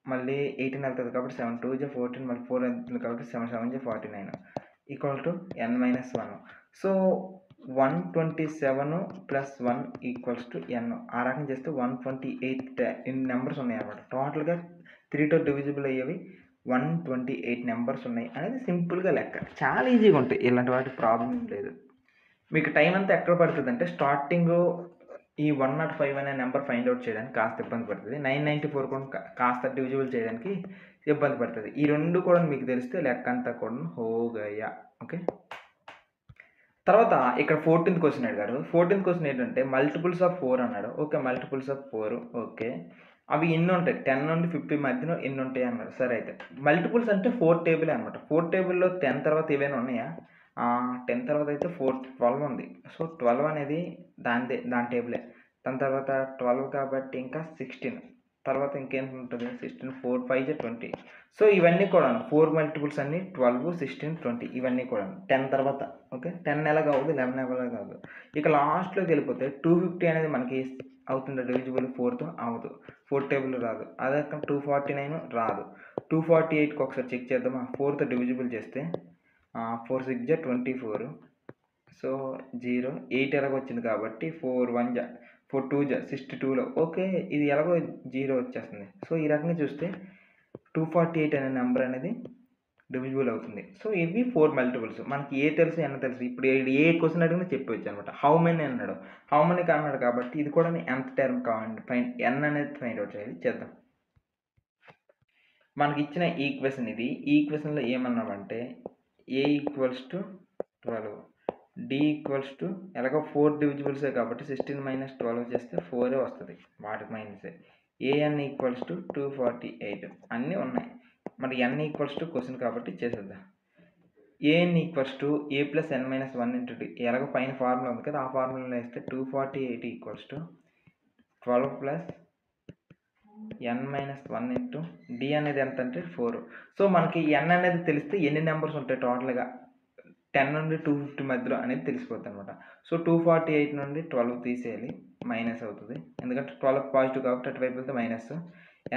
మళ్ళీ 18 వెళ్తుంది కాబట్టి 7 2 జా 14, మళ్ళీ 4 వెళ్తుంది కాబట్టి 7 7 జా 49 equal to N minus 1. So 127 plus 1 equals to n. ఆ రకం చేస్తే 128 ఇన్ని నెంబర్స్ ఉన్నాయి అన్నమాట. టోటల్గా 3తో డివిజిబుల్ అయ్యేవి 128 నెంబర్స్ ఉన్నాయి అనేది సింపుల్గా లెక్క. చాలా ఈజీగా ఉంటాయి, ఇలాంటి వాటి ప్రాబ్లం లేదు. మీకు టైం అంతా ఎక్కడ పడుతుంది అంటే స్టార్టింగ్ ఈ 105 అనే నెంబర్ ఫైండ్ అవుట్ చేయడానికి కాస్త ఇబ్బంది పడుతుంది. 994 కూడా కాస్త డివిజిబుల్ చేయడానికి ఇబ్బంది పడుతుంది. ఈ 2 కూడా మీకు తెలిస్తే లెక్క అంతా కూడా హో గయా. ఓకే. తర్వాత ఇక్కడ 14th క్వశ్చన్ అడిగారు. 14th క్వశ్చన్ ఏంటంటే మల్టిపుల్స్ ఆఫ్ 4 అన్నాడు. ఓకే. Multiples of 4 okay. అవి ఎన్ని ఉంటాయి? 10 నుండి 50 మధ్యలో ఎన్ని ఉంటాయి అన్నాడు. సరే అయితే మల్టిపుల్స్ అంటే 4 టేబులే అనమాట. 4 టేబుల్‌లో 10 తర్వాత ఏవైనా ఉన్నాయా? 10 తర్వాత అయితే 12 ఉంది. సో 12 అనేది దాని టేబులే. దాని తర్వాత 12 కాబట్టి ఇంకా 16 తర్వాత ఇంకేంటుంటది? 16 4 5 20. సో ఇవన్నీ కూడాను 4 మల్టిపుల్స్ అన్నీ 12, 16, 20 ఇవన్నీ కూడాను 10 తర్వాత. ఓకే. 10 ఎలాగ అవ్వదు, 11 ఎలాగ అవ్వదు. ఇక లాస్ట్‌లోకి వెళ్ళిపోతే 250 అనేది మనకి అవుతుందా డివిజిబుల్? 4తో అవ్వదు. 4 టేబుల్ రాదు. అదే 249 రాదు. 248కి ఒకసారి చెక్ చేద్దామా? 4తో డివిజిబుల్ చేస్తే 4 6 జా 24. సో 0 8 ఎలాగో వచ్చింది కాబట్టి 4 1 జా 4 2 జా 62లో ఓకే. ఇది ఎలాగో 0 వచ్చేస్తుంది. సో ఈ రకంగా చూస్తే 248 అనే నెంబర్ అనేది డివిజిబుల్ అవుతుంది. సో ఇవి 4 మల్టిపుల్స్. మనకి ఏ తెలుసు, ఎన్ తెలుసు. ఇప్పుడు ఏ క్వశ్చన్ అడిగినా చెప్పవచ్చు అనమాట. హౌ మెనీ అన్నాడు. హౌ మెనీ అన్నాడు కాబట్టి ఇది కూడా nth టర్మ్ కావాలండి. ఎన్ అనేది ఫైండ్ అవుట్ చేయాలి. చేద్దాం. మనకి ఇచ్చిన ఈక్వేషన్ ఇది. ఈ ఈక్వేషన్లో ఏమన్నామంటే a equals to 12, d equals to ఎలాగో 4 డివిజిబుల్సే కాబట్టి 16 - 12 చేస్తే 4 వస్తుంది. వాటికి మైనసే. an ఈక్వల్స్ టు 248 అన్నీ ఉన్నాయి. మరి n ఈక్వల్స్ టు క్వశ్చన్ కాబట్టి చేసేద్దాం. an equals to a plus n minus 1 into d ఎలాగో పైన ఫార్ములా ఉంది కదా, ఆ ఫార్ములాలో వేస్తే 248 equals to 12 plus n minus 1 into d అనేది ఎంత అంటే 4. సో మనకి n అనేది తెలిస్తే ఎన్ని నెంబర్స్ ఉంటాయి టోటల్గా 10 నుండి 250 మధ్యలో అనేది తెలిసిపోతుంది అనమాట. సో 248 నుండి 12 తీసేయాలి, మైనస్ అవుతుంది. ఎందుకంటే 12 పాజిటివ్ కాబట్టి అటువైపు వెళ్తే మైనస్.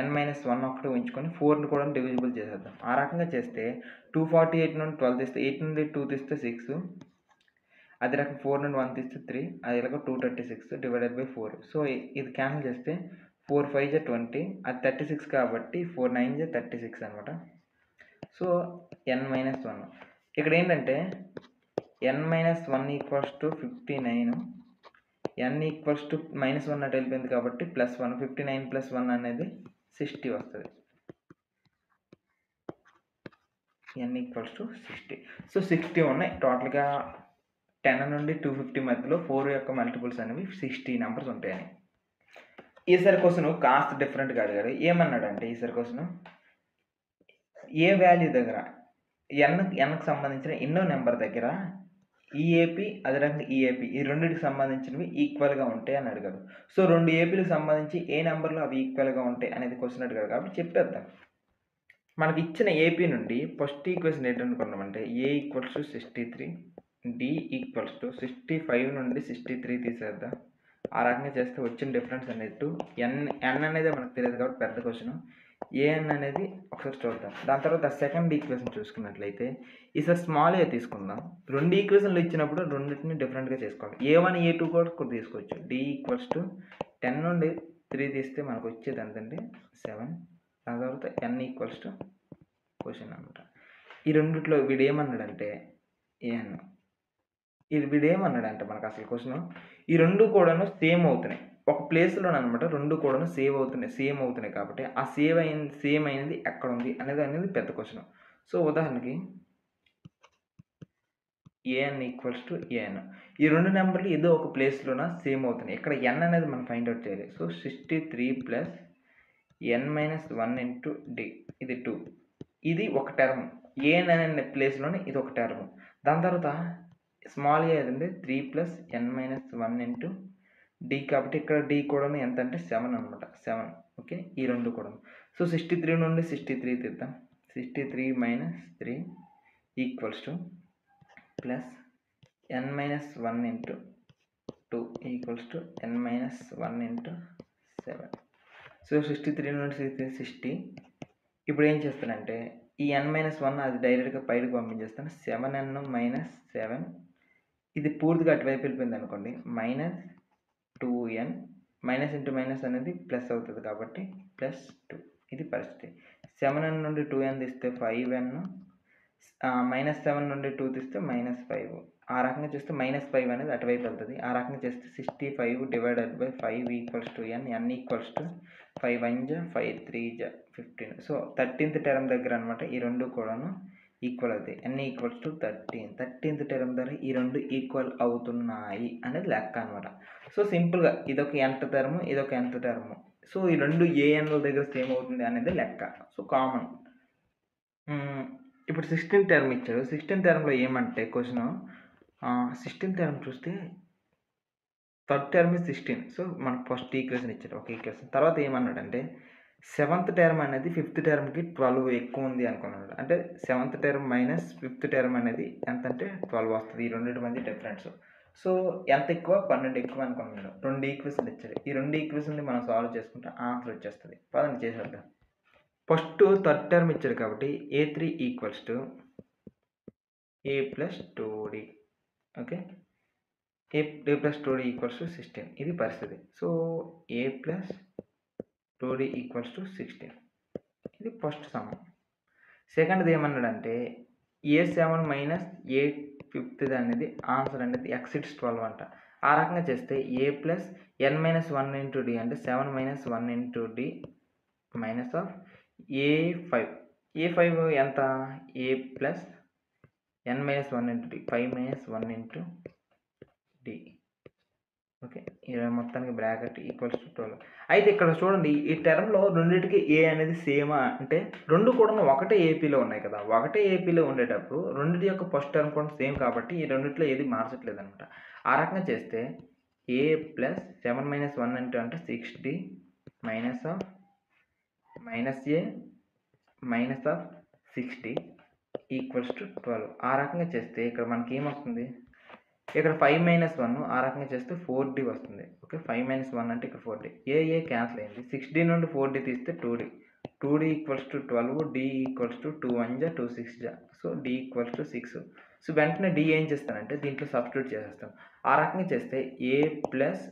n మైనస్ 1 ఒకటి ఉంచుకొని 4ని కూడా డివిజిబుల్ చేసేద్దాం. ఆ రకంగా చేస్తే 248 నుండి 12 తీస్తే 8 నుండి 2 తీస్తే 6, అదే రకం 4 నుండి 1 తీస్తే 3, అది ఎలాగో 236 డివైడెడ్ బై 4. సో ఇది క్యాన్సిల్ చేస్తే 4 5 జా 20, అది 36 కాబట్టి 4 9 జా 36 అనమాట. సో n మైనస్ 1 ఇక్కడ ఏంటంటే n minus 1 equals to 59, n equals to minus 1 అటు వెళ్ళిపోయింది కాబట్టి ప్లస్ 1, 59 ప్లస్ 1 అనేది 60 వస్తుంది. n equals to 60. సో 60 ఉన్నాయి టోటల్గా. 10 నుండి 250 మధ్యలో 4 యొక్క మల్టిపుల్స్ అనేవి 60 నెంబర్స్ ఉంటాయని. ఈసారి క్వశ్చన్ కాస్త డిఫరెంట్గా అడిగాడు. ఏమన్నాడంటే ఈసారి క్వశ్చన్ ఏ వాల్యూ దగ్గర ఎన్కి సంబంధించిన ఎన్నో నెంబర్ దగ్గర ఈఏపీ అదే రకంగా ఈఏపీ ఈ రెండింటికి సంబంధించినవి ఈక్వల్గా ఉంటాయి అని అడిగాడు. సో 2 ఏపీలకు సంబంధించి ఏ నెంబర్లో అవి ఈక్వల్గా ఉంటాయి అనేది క్వశ్చన్ అడిగాడు కాబట్టి చెప్పేద్దాం. మనకి ఇచ్చిన ఏపీ నుండి ఫస్ట్ ఈక్వేషన్ ఏంటనుకున్నామంటే a equals to 63, d equals to 65 నుండి 63 తీసేద్దాం. ఆ రకంగా చేస్తే వచ్చిన డిఫరెన్స్ అనేది ఎన్ అనేది మనకు తెలియదు కాబట్టి పెద్ద క్వశ్చన్. ఏఎన్ అనేది ఒకసారి చూద్దాం. దాని తర్వాత సెకండ్ ఈక్వేషన్ చూసుకున్నట్లయితే ఈసారి స్మాల్ ఏ తీసుకుందాం. 2 ఈక్వేషన్లు ఇచ్చినప్పుడు రెండింటిని డిఫరెంట్గా చేసుకోవాలి. ఏ1 ఏ2 కూడా తీసుకోవచ్చు. డి ఈక్వల్స్ టు 10 నుండి 3 తీస్తే మనకు వచ్చేది ఎంతంటే 7. దాని తర్వాత ఎన్ ఈక్వల్స్ టు క్వశ్చన్ అనమాట. ఈ రెండిట్లో వీడు ఏమన్నాడంటే ఏఎన్, వీడు ఏమన్నాడంటే మనకు అసలు క్వశ్చన్ ఈ రెండు కూడాను సేమ్ అవుతున్నాయి ఒక ప్లేస్లో అనమాట. రెండు కూడాను సేమ్ అవుతున్నాయి కాబట్టి ఆ సేమ్ అయినది ఎక్కడ ఉంది అనేది పెద్ద క్వశ్చన్. సో ఉదాహరణకి ఏఎన్ ఈక్వల్స్ టు ఏఎన్, ఈ రెండు నెంబర్లు ఏదో ఒక ప్లేస్లోన సేమ్ అవుతున్నాయి. ఇక్కడ ఎన్ అనేది మనం ఫైండ్ అవుట్ చేయాలి. సో 63 ప్లస్ ఎన్ మైనస్ 1 ఇంటూ డి ఇది 2, ఇది ఒక టర్మ్. ఏఎన్ అనే ప్లేస్లోనే ఇది ఒక టర్మ్. దాని తర్వాత స్మాల్ ఏ అదండి 3 ప్లస్ ఎన్ మైనస్ 1 ఇంటూ డి కాబట్టి ఇక్కడ డి కూడా ఎంత అంటే 7 అనమాట. 7 ఓకే. ఈ రెండు కూడా. సో 63 నుండి 63 తీద్దాం. 63 minus 3 equals to plus N minus 1 into 2 equals to N minus 1 into 7. So 63 నుండి 60. ఇప్పుడు ఏం చేస్తానంటే ఈ ఎన్ మైనస్ 1 అది డైరెక్ట్గా పైకి పంపించేస్తాను. 7n మైనస్ 7 ఇది పూర్తిగా అటువైపు వెళ్ళిపోయింది అనుకోండి. Minus 2n minus into minus అనేది ప్లస్ అవుతుంది కాబట్టి ప్లస్ 2. ఇది పరిస్థితి. 7n నుండి 2n తీస్తే 5n, మైనస్ 7 నుండి 2 తీస్తే మైనస్ 5. ఆ రకంగా చేస్తే -5 అనేది అటువైపు వెళ్తుంది. ఆ రకంగా చేస్తే 65 divided by 5 equals to n, n equals to 5 1 జా 5 3 జా 15. సో 13th టర్మ్ దగ్గర అనమాట ఈ రెండు కూడాను ఈక్వల్ అవుతాయి. n equals to 13th term దగ్గర ఈ రెండు ఈక్వల్ అవుతున్నాయి అనేది లెక్క అనమాట. సో సింపుల్గా ఇదొక nth టర్మ్, ఇదొక nth టర్మ్. సో ఈ రెండు ఏ ఎన్ల దగ్గర సేమ్ అవుతుంది అనేది లెక్క. So common. ఇప్పుడు 16th టర్మ్ ఇచ్చాడు. 16th టర్మ్లో ఏమంటే క్వశ్చన్ 16th టర్మ్ చూస్తే థర్డ్ టర్మ్ 16. సో మనకు ఫస్ట్ ఈక్వేషన్ ఇచ్చాడు, ఒక ఈక్వేషన్. తర్వాత ఏమన్నాడంటే 7th టర్మ్ అనేది 5th టర్మ్కి 12 ఎక్కువ ఉంది అనుకున్నాడు. అంటే 7th term minus 5th term అనేది ఎంత అంటే 12 వస్తుంది. ఈ రెండింటి మధ్య డిఫరెన్స్. సో ఎంత ఎక్కువ? 12 ఎక్కువ అనుకున్నాడు. రెండు ఈక్వేషన్లు ఇచ్చాడు. ఈ రెండు ఈక్వేషన్ని మనం సాల్వ్ చేసుకుంటే ఆన్సర్ వచ్చేస్తుంది. పదండి చేసేద్దాం. ఫస్ట్ థర్డ్ టర్మ్ ఇచ్చాడు కాబట్టి a3 equals to a plus 2d. Okay, a plus 2d equals to 16. ఇది పరిస్థితి. So a plus 2d equals to 16. ఇది ఫస్ట్ సమ్. సెకండ్ది ఏమన్నాడంటే a7 మైనస్ a5 అనేది ఆన్సర్ అనేది ఎక్సిడ్స్ 12 అంట. ఆ రకంగా చేస్తే a plus n minus 1 into d అంటే 7 minus 1 into d minus of a5 ఎంత? a plus n minus 1 into d 5 minus 1 into d. Okay, ఇలా మొత్తానికి బ్రాకెట్ ఈక్వల్స్ టు 12. అయితే ఇక్కడ చూడండి, ఈ టర్మ్లో రెండింటికి ఏ అనేది సేమా అంటే రెండు కూడా ఒకటే ఏపీలో ఉన్నాయి కదా. ఒకటే ఏపీలో ఉండేటప్పుడు రెండింటి యొక్క ఫస్ట్ టర్మ్ కూడా సేమ్ కాబట్టి ఈ రెండింటిలో ఏది మార్చట్లేదు అనమాట. ఆ రకంగా చేస్తే ఏ ప్లస్ 7 మైనస్ 1 ఇంటూ అంటే 6d minus of minus A minus of 60 equals to 12. ఆ రకంగా చేస్తే ఇక్కడ మనకి ఏమొస్తుంది? ఇక్కడ 5 మైనస్ 1, ఆ రకంగా చేస్తే 4d వస్తుంది. ఓకే, 5 మైనస్ 1 అంటే ఇక్కడ 4d. ఏ క్యాన్సిల్ అయింది. 6d నుండి 4d తీస్తే 2d equals to 12, d equals to 2 1 జా 2 6 జా. So d equals to 6. So వెంటనే d ఏం చేస్తానంటే దీంట్లో సబ్స్టిట్యూట్ చేసేస్తాం. ఆ రకంగా చేస్తే a plus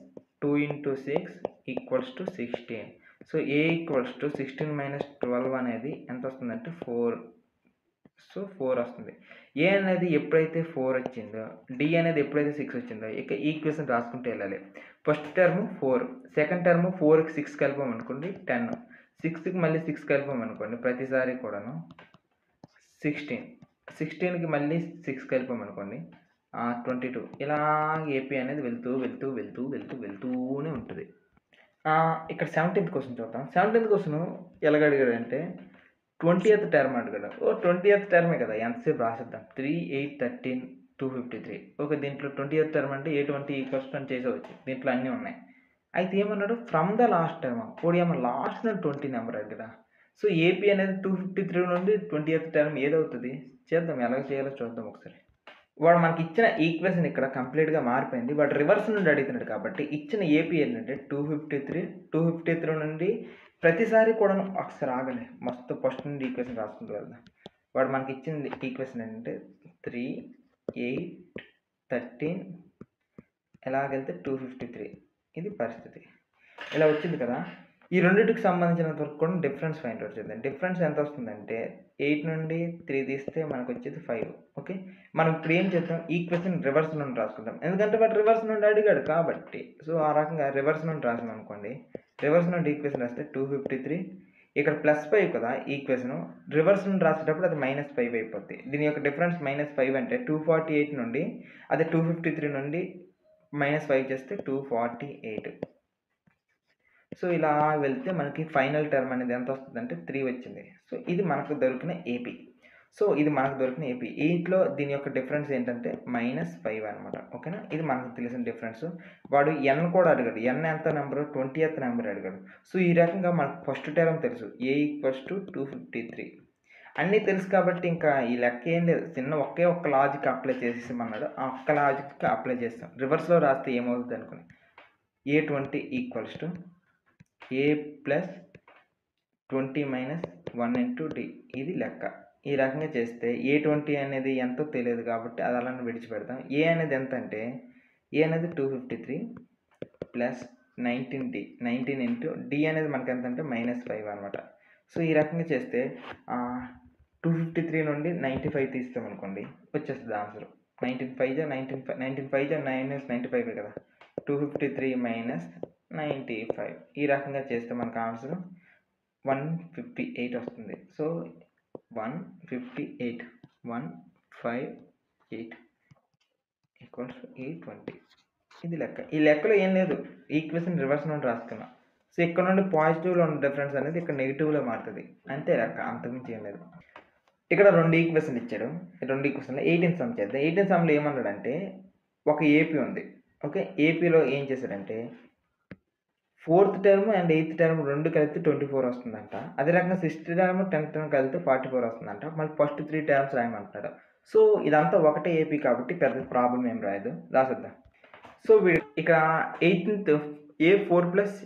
2 into 6 equals to 16. So a equals to 16 minus 12 అనేది ఎంత వస్తుందంటే 4. సో 4 వస్తుంది. ఏ అనేది ఎప్పుడైతే 4 వచ్చిందో, డి అనేది ఎప్పుడైతే 6 వచ్చిందో ఇక ఈక్వేషన్ రాసుకుంటూ వెళ్ళాలి. ఫస్ట్ టర్మ్ 4, సెకండ్ టర్మ్ 4కి 6 కలిపామనుకోండి 10, 6కి మళ్ళీ 6 కలిపామనుకోండి ప్రతిసారి కూడాను 16, 16కి మళ్ళీ 6 కలిపామనుకోండి 22. ఇలా ఏపీ అనేది వెళ్తూనే ఉంటుంది. ఇక్కడ 17th క్వశ్చన్ చూద్దాం. 17th క్వశ్చన్ ఎలాగ అడిగాడంటే 20th టర్మ్ అడిగాడు. 20th టర్మే కదా, ఎంతసేపు రాసిద్దాం. 3 8 13 253. ఓకే, దీంట్లో 20th టర్మ్ అంటే a20 ఈక్వల్స్ అని చేసేవచ్చు. దీంట్లో అన్నీ ఉన్నాయి. అయితే ఏమన్నాడు? From the last term. ఇప్పుడు ఏమో లాస్ట్ నుండి 20 నెంబర్ కదా. సో ఏపీ అనేది 253 నుండి 20th టర్మ్ ఏదవుతుంది? చేద్దాం, ఎలాగ చేయాలో చూద్దాం ఒకసారి. వాడు మనకి ఇచ్చిన ఈక్వేషన్ ఇక్కడ కంప్లీట్గా మారిపోయింది. వాడు రివర్స్ నుండి అడుగుతున్నాడు కాబట్టి ఇచ్చిన ఏపీ ఏంటంటే 253 నుండి ప్రతిసారి కూడా ఒకసారి ఆగండి, మస్తు ఫస్ట్ నుండి ఈక్వేషన్ రాసుకుంటూ వెళ్దాం. వాడు మనకి ఇచ్చిన ఈక్వేషన్ ఏంటంటే 3 8 13 ఎలాగెళ్తే 253. ఇది పరిస్థితి. ఇలా వచ్చింది కదా. ఈ రెండింటికి సంబంధించినంత వరకు కూడా డిఫరెన్స్ ఫైండ్ అవుట్ చేద్దాం. డిఫరెన్స్ ఎంత వస్తుందంటే 8 నుండి 3 తీస్తే మనకు వచ్చేది 5. ఓకే, మనం ఇప్పుడు ఏం చేద్దాం? ఈక్వేషన్ రివర్స్ నుండి రాసుకుందాం. ఎందుకంటే వాడు రివర్స్ నుండి అడిగాడు కాబట్టి. సో ఆ రకంగా రివర్స్ నుండి రాసాం అనుకోండి. రివర్స్ నుండి ఈక్వేషన్ రాస్తే 253, ఇక్కడ +5 కదా ఈక్వేషన్. రివర్స్ నుండి రాసేటప్పుడు అది -5 అయిపోద్ది. దీని యొక్క డిఫరెన్స్ -5 అంటే 248 నుండి అదే 253 నుండి -5 చేస్తే 248. సో ఇలా వెళ్తే మనకి ఫైనల్ టర్మ్ అనేది ఎంత వస్తుందంటే 3 వచ్చింది. సో ఇది మనకు దొరికిన ఏపీ. ఇంట్లో దీని యొక్క డిఫరెన్స్ ఏంటంటే -5 అనమాట. ఓకేనా, ఇది మనకు తెలిసిన డిఫరెన్స్. వాడు n కూడా అడిగాడు. n ఎంత నెంబరు? 20th నెంబర్ అడిగాడు. సో ఈ రకంగా మనకు ఫస్ట్ టర్మ్ తెలుసు, a ఈక్వల్స్ టు 253. అన్నీ తెలుసు కాబట్టి ఇంకా ఈ లెక్క ఏం లేదు, చిన్న ఒక్క లాజిక్ అప్లై చేసేసామన్నాడు. ఆ ఒక్క లాజిక్ అప్లై చేస్తాం. రివర్స్లో రాస్తే ఏమవుతుంది అనుకుని a20 equals to a plus 20 minus 1 into d. ఇది లెక్క. ఈ రకంగా చేస్తే a20 అనేది ఎంతో తెలియదు కాబట్టి అది అలానే విడిచిపెడతాం. a అనేది ఎంత అంటే a అనేది 253 ప్లస్ 19 ఇంటూ d అనేది మనకి ఎంత అంటే -5 అనమాట. సో ఈ రకంగా చేస్తే 253 నుండి 95 తీస్తాం అనుకోండి, వచ్చేస్తుంది ఆన్సర్. 19 5 మైనస్ 95 కదా, 253 మైనస్ 95. ఈ రకంగా చేస్తే మనకు ఆన్సర్ 158 వస్తుంది. So 158 equals 820. ఇది లెక్క. ఈ లెక్కలో ఏం లేదు, ఈక్వేషన్ రివర్స్ నుండి రాసుకున్నాం. సో ఇక్కడ నుండి పాజిటివ్లో ఉన్న డిఫరెన్స్ అనేది ఇక్కడ నెగిటివ్లో మారుతుంది, అంతే లెక్క, అంతకుమించి ఏం లేదు. ఇక్కడ 2 ఈక్వేషన్ ఇచ్చాడు. 2 ఈక్వేషన్లో 18 సమ్ చేద్దాం. 18 సమ్లో ఏమన్నాడంటే ఒక ఏపీ ఉంది. ఓకే, ఏపీలో ఏం చేశాడంటే 4th term and 8th term 2 కలిపితే 24 వస్తుందంట. అదే రకంగా 6th టర్మ్ 10th టర్మ్ కలిపితే 44 వస్తుందంట. మళ్ళీ ఫస్ట్ 3 టర్మ్స్ రాయమంటున్నాడు. సో ఇదంతా ఒకటే ఏపీ కాబట్టి పెద్ద ప్రాబ్లం ఏం రాయదు, రాసేద్దాం. సో ఇక్కడ 18th A4 plus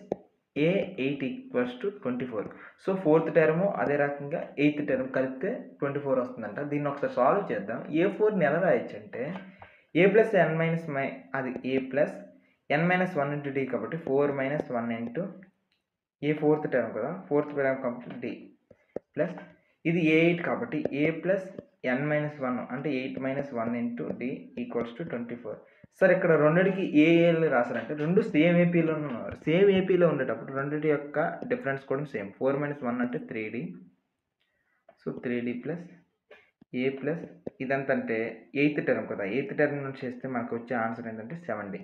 A8 equals to 24. So 4th term అదే రకంగా 8th టర్మ్ కలిపితే 24 వస్తుందంట. దీన్ని ఒకసారి సాల్వ్ చేద్దాం. A4ని ఎలా రాయొచ్చు అంటే A ప్లస్ n మైనస్ అది A plus n minus 1 into D కాబట్టి 4 మైనస్ 1 ఇంటూ ఏ 4th టర్మ్ కదా, 4th టర్మ్ కాబట్టి డి ప్లస్ ఇది A8 కాబట్టి A ప్లస్ n మైనస్ 1 అంటే 8 minus 1 into D equals to 24. Sir ఇక్కడ రెండిటికి ఏఏలు రాశారంటే రెండు సేమ్ ఏపీలో ఉన్నారు. సేమ్ ఏపీలో ఉండేటప్పుడు రెండింటి యొక్క డిఫరెన్స్ కూడా సేమ్. 4 మైనస్ 1 అంటే 3D. So 3D plus a plus ఇదంతా అంటే 8th టర్మ్ కదా, 8th టర్మ్ నుంచి చేస్తే మనకు వచ్చే ఆన్సర్ ఏంటంటే 7D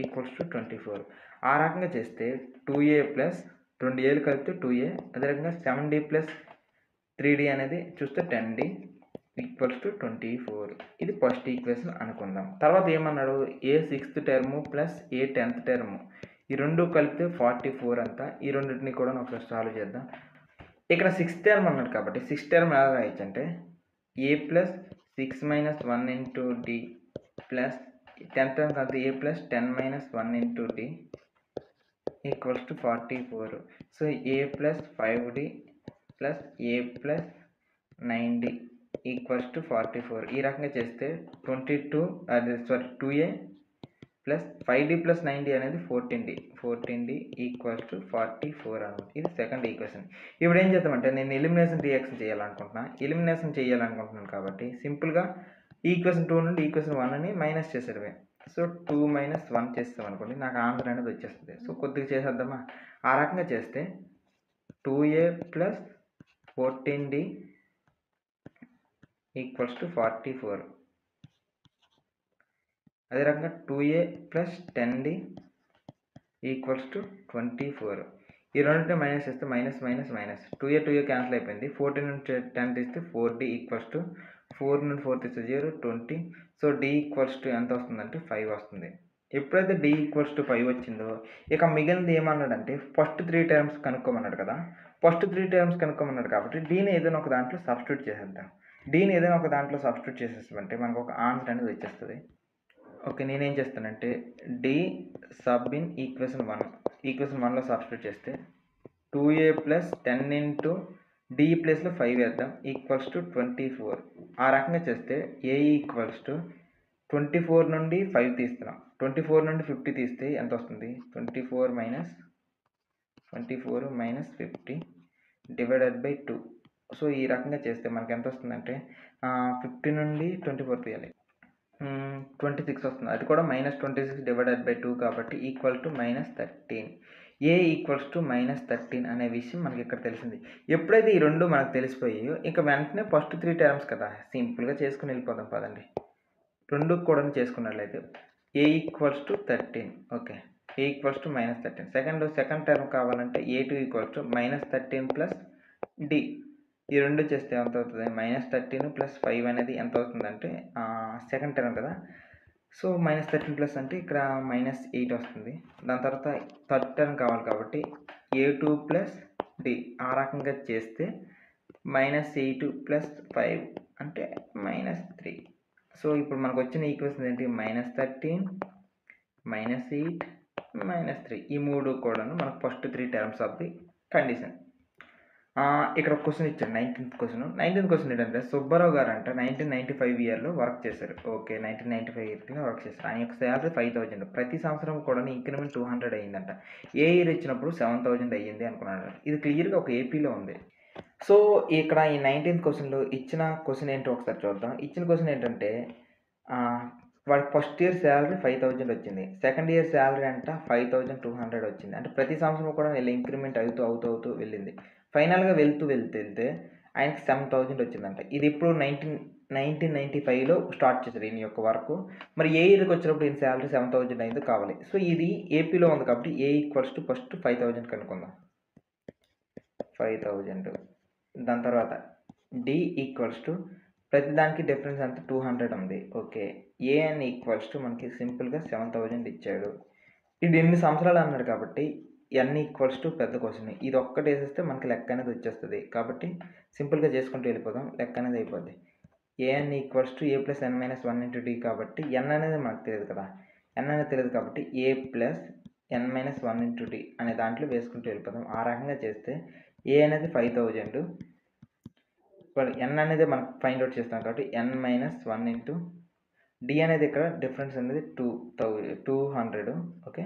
ఈక్వల్స్ టు 24. ఆ రకంగా చేస్తే 2A ప్లస్ 2Aలు కలిపితే 2A, అదే రకంగా 7D ప్లస్ 3D అనేది చూస్తే 10D ఈక్వల్స్ టు 24. ఇది ఫస్ట్ ఈక్వేషన్ అనుకుందాం. తర్వాత ఏమన్నాడు, ఏ 6th టర్మ్ ప్లస్ ఏ 10th టర్మ్ ఈ రెండు కలిపితే 44 అంతా. ఈ రెండింటిని కూడా ఒకసారి సాల్వ్ చేద్దాం. ఇక్కడ 6th టర్మ్ అన్నాడు కాబట్టి 6th టర్మ్ ఎలా రాయొచ్చు అంటే a plus 6 minus 1 into d plus 10th term కలిపితే a plus 10 minus 1 into D equals to 44. So a plus 5D plus a plus 9D equals to 44. ఈ రకంగా చేస్తే 2A plus 5D plus 9D అనేది 14D equals to 44 అనమాట. ఇది second equation. ఇప్పుడు ఏం చేద్దామంటే నేను ఎలిమినేషన్ రియాక్షన్ చేయాలనుకుంటున్నాను కాబట్టి సింపుల్గా ఈక్వేషన్ 2 నుండి ఈక్వేషన్ 1ని మైనస్ చేసేటమే. సో 2 మైనస్ 1 చేస్తాం అనుకోండి, నాకు ఆన్సర్ అనేది వచ్చేస్తుంది. సో కొద్దిగా చేసేద్దామా. ఆ రకంగా చేస్తే 2A plus 14D equals to 44. అదే రకంగా 2A plus 10D equals to 24. ఈ రెండింటిని మైనస్ చేస్తే మైనస్ 2A క్యాన్సిల్ అయిపోయింది. 14 నుండి 10 తీస్తే 4D ఈక్వల్స్ టు 4 నుండి 4 తీస్తే 0 20. సో D ఈక్వల్స్ టు ఎంత వస్తుందంటే 5 వస్తుంది. ఎప్పుడైతే D ఈక్వల్స్ టు 5 వచ్చిందో ఇక మిగిలినది ఏమన్నాడంటే ఫస్ట్ 3 టర్మ్స్ కనుక్కోమన్నాడు కదా. ఫస్ట్ 3 టర్మ్స్ కనుక్కోమన్నాడు కాబట్టి Dని ఏదైనా ఒక దాంట్లో సబ్స్టిట్యూట్ చేసేద్దాం. చేసేస్తామంటే మనకు ఒక ఆన్సర్ అనేది వచ్చేస్తుంది. ఓకే, నేనేం చేస్తానంటే డి సబ్ ఇన్ ఈక్వేషన్ 1లో సబ్స్టిట్యూట్ చేస్తే 2A ప్లస్ 10 ఇంటూ డి ప్లస్లో 5 వేద్దాం ఈక్వల్స్ టు 24. ఆ రకంగా చేస్తే ఏ ఈక్వల్స్ టు 24 నుండి 5 తీస్తున్నాం. 24 నుండి 50 తీస్తే ఎంత వస్తుంది, 24 మైనస్ 50 డివైడెడ్ బై 2. సో ఈ రకంగా చేస్తే మనకి ఎంత వస్తుందంటే 50 నుండి 24 తీయాలి, 26 వస్తుంది. అది కూడా మైనస్ 26 డివైడెడ్ బై 2 కాబట్టి equal to -13. A equals to -13 అనే విషయం మనకి ఇక్కడ తెలిసింది. ఎప్పుడైతే ఈ రెండు మనకు తెలిసిపోయాయో ఇక వెంటనే ఫస్ట్ 3 టర్మ్స్ కదా సింపుల్గా చేసుకుని వెళ్ళిపోదాం పదండి. రెండు కూడా చేసుకున్నట్లయితే a equals to 13. Okay, a equals to -13. Second term కావాలంటే A2 equals to -13 plus D. ఈ రెండు చేస్తే ఎంత అవుతుంది, -13 ప్లస్ 5 అనేది ఎంత అవుతుందంటే సెకండ్ టర్మ్ కదా. సో -13 ప్లస్ అంటే ఇక్కడ -8 వస్తుంది. దాని తర్వాత థర్డ్ టర్మ్ కావాలి కాబట్టి A2 ప్లస్ డి. ఆ రకంగా చేస్తే -8 ప్లస్ 5 అంటే -3. సో ఇప్పుడు మనకు వచ్చిన ఈక్వేషన్ ఏంటి, -13 -8 -3. ఈ మూడు కూడాను మనకు first 3 terms of the condition. ఇక్కడ ఒక క్వశ్చన్ ఇచ్చాడు, 19th క్వశ్చన్ ఏంటంటే సుబ్బారావు గారు అంట 1995 ఇయర్లో వర్క్ చేశారు. ఓకే, 1995 ఇయర్లో వర్క్ చేశారు. ఆయన యొక్క శాలరీ 5000. ప్రతి సంవత్సరం కూడా ఇంక్రిమెంట్ 200 అయ్యిందంట. ఏ ఇయర్ ఇచ్చినప్పుడు 7000 అయ్యింది అనుకున్నాడు. ఇది క్లియర్గా ఒక ఏపీలో ఉంది. సో, ఇక్కడ ఈ 19థ్ క్వెషన్‌లో ఇచ్చిన క్వెషన్ ఏంటో ఒకసారి చూద్దాం. ఇచ్చిన క్వెషన్ ఏంటంటే వాడికి ఫస్ట్ ఇయర్ సాలరీ 5,000 వచ్చింది. సెకండ్ ఇయర్ సాలరీ అంట 5,200 వచ్చింది. అంటే ప్రతి సంవత్సరం కూడా ఇలా ఇంక్రిమెంట్ అవుతూ వెళ్ళింది. ఫైనల్‌గా వెళ్తే ఆయనకి 7,000 వచ్చిందంట. ఇది ఎప్పుడు 1995లో స్టార్ట్ చేశారు ఈయన యొక్క వర్క్. మరి ఏ ఇయర్‌కి వచ్చినప్పుడు ఈయన సాలరీ 7,000 అయిందో కావాలి. సో, ఇది ఏపీలో ఉంది కాబట్టి ఏ ఈక్వల్స్ టు ఫస్ట్ 5,000 కనుక్కుందాం. 5,000 దాని తర్వాత డి ఈక్వల్స్ టు ప్రతి దానికి డిఫరెన్స్ అంతా 200 ఉంది. ఓకే. ఏఎన్ ఈక్వల్స్ టు మనకి సింపుల్‌గా 7,000 ఇచ్చాడు. ఇది ఎన్ని సంవత్సరాలు అన్నాడు కాబట్టి ఎన్ ఈక్వల్స్ టు పెద్ద క్వెషన్. ఇది ఒక్కటి వేసేస్తే మనకి లెక్క అనేది వచ్చేస్తుంది. కాబట్టి సింపుల్‌గా చేసుకుంటూ వెళ్ళిపోదాం. లెక్క అనేది అయిపోద్ది. A N equals to A plus N minus 1 into D కాబట్టి ఎన్ అనేది మనకు తెలియదు కదా. ఎన్ అనేది తెలియదు కాబట్టి A plus N minus 1 into D అనే దాంట్లో వేసుకుంటూ వెళ్ళిపోదాం. ఆ రకంగా చేస్తే ఏ అనేది 5,000 ఎన్ అనేది మనం ఫైండ్ అవుట్ చేస్తాం కాబట్టి ఎన్ మైనస్ 1 ఇంటూ డి అనేది ఇక్కడ డిఫరెన్స్ అనేది 200. ఓకే.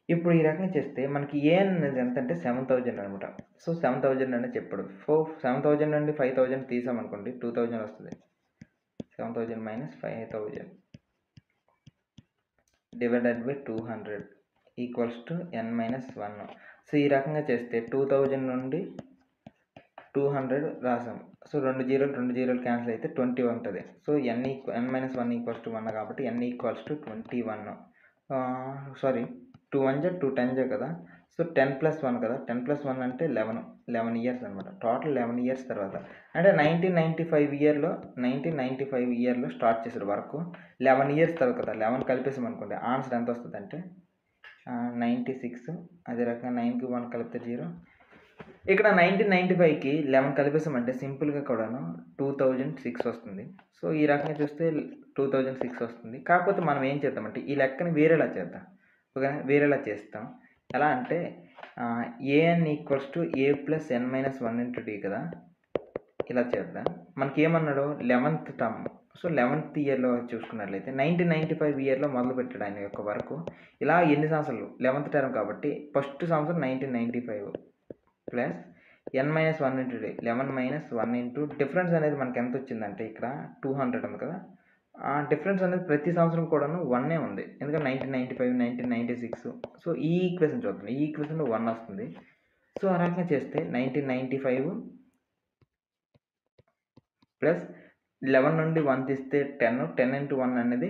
ఇప్పుడు ఈ రకంగా చేస్తే మనకి ఏ అనేది ఎంత అంటే 7,000 అనమాట. సో, 7,000 అనేది చెప్పాడు. 7,000 నుండి 5,000 తీసామనుకోండి 2,000 వస్తుంది. 7,000 minus 5,000 divided by 200 equals to N minus 1. So, ఈ రకంగా చేస్తే 2,000 నుండి 200 రాసాం. సో, 2 జీరోలు క్యాన్సిల్ అయితే 20 ఉంటుంది. So, n minus 1 equals to 1 కాబట్టి ఎన్ ఈక్వల్స్ టు 21. సారీ 2 1 జా 2 10 జా కదా. సో, 10 ప్లస్ 1 కదా. 10 ప్లస్ 1 అంటే 11 ఇయర్స్ అనమాట. టోటల్ 11 ఇయర్స్ తర్వాత అంటే 1995 ఇయర్లో స్టార్ట్ చేశాడు వర్క్. 11 ఇయర్స్ తర్వాత కదా. 11 కలిపేసాం అనుకోండి ఆన్సర్ ఎంత వస్తుంది అంటే 96. అదే రకంగా 9కి 1 కలిపితే 0. ఇక్కడ 1995కి 11 కలిపేసామంటే సింపుల్‌గా కూడాను 2006 వస్తుంది. సో, ఈ రకంగా చూస్తే 2006 వస్తుంది. కాకపోతే మనం ఏం చేద్దామంటే ఈ లెక్కని వేరేలా చేద్దాం. ఓకేనా. వేరేలా చేస్తాం. ఎలా అంటే a n equals to A plus N minus 1 into D కదా. ఇలా చేద్దాం. మనకేమన్నాడు 11th టర్మ్. సో, 11th ఇయర్‌లో చూసుకున్నట్లయితే 1995 ఇయర్‌లో మొదలుపెట్టాడు ఆయన యొక్క వర్క్. ఇలా ఎన్ని సంవత్సరాలు 11th టర్మ్ కాబట్టి ఫస్ట్ సంవత్సరం 1995 ప్లస్ ఎన్ minus 1 into d 11 minus 1 into difference అనేది మనకి ఎంత వచ్చిందంటే ఇక్కడ 200 ఉంది కదా. ఆ డిఫరెన్స్ అనేది ప్రతి సంవత్సరం కూడాను 1 ఉంది. ఎందుకంటే 1995, 1996. సో, ఈ ఈక్వేషన్ చూద్దాం. ఈ ఈక్వేషన్‌లో 1 వస్తుంది. సో, ఆ రకంగా చేస్తే 1995 ప్లస్ 11 నుండి 1 తీస్తే 10. 10 ఇంటూ 1 అనేది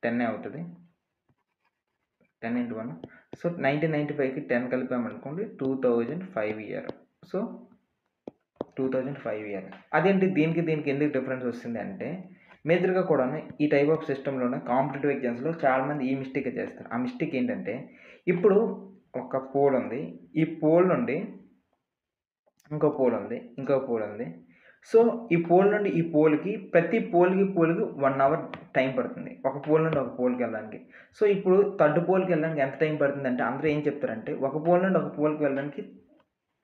10 అవుతుంది. 10 ఇంటూ 1. సో, 1995కి 10 కలిపామనుకోండి 2005 ఇయర్. So, 2005 year. అదేంటి దీనికి ఎందుకు డిఫరెన్స్ వస్తుంది అంటే మేజర్‌గా కూడాను ఈ టైప్ ఆఫ్ సిస్టమ్‌లోనే కాంపిటీటివ్ ఎగ్జామ్స్‌లో చాలామంది ఈ మిస్టేకే చేస్తారు. ఆ మిస్టేక్ ఏంటంటే ఇప్పుడు ఒక పోల్ ఉంది. ఈ పోల్ నుండి ఇంకో పోల్ ఉంది. సో, ఈ పోల్ నుండి ఈ పోల్‌కి ప్రతి పోల్‌కి 1 అవర్ టైం పడుతుంది. ఒక పోల్ నుండి ఒక పోల్‌కి వెళ్ళడానికి. సో, ఇప్పుడు థర్డ్ పోల్‌కి వెళ్ళడానికి ఎంత టైం పడుతుందంటే అందరూ ఏం చెప్తారంటే ఒక పోల్ నుండి ఒక పోల్‌కి వెళ్ళడానికి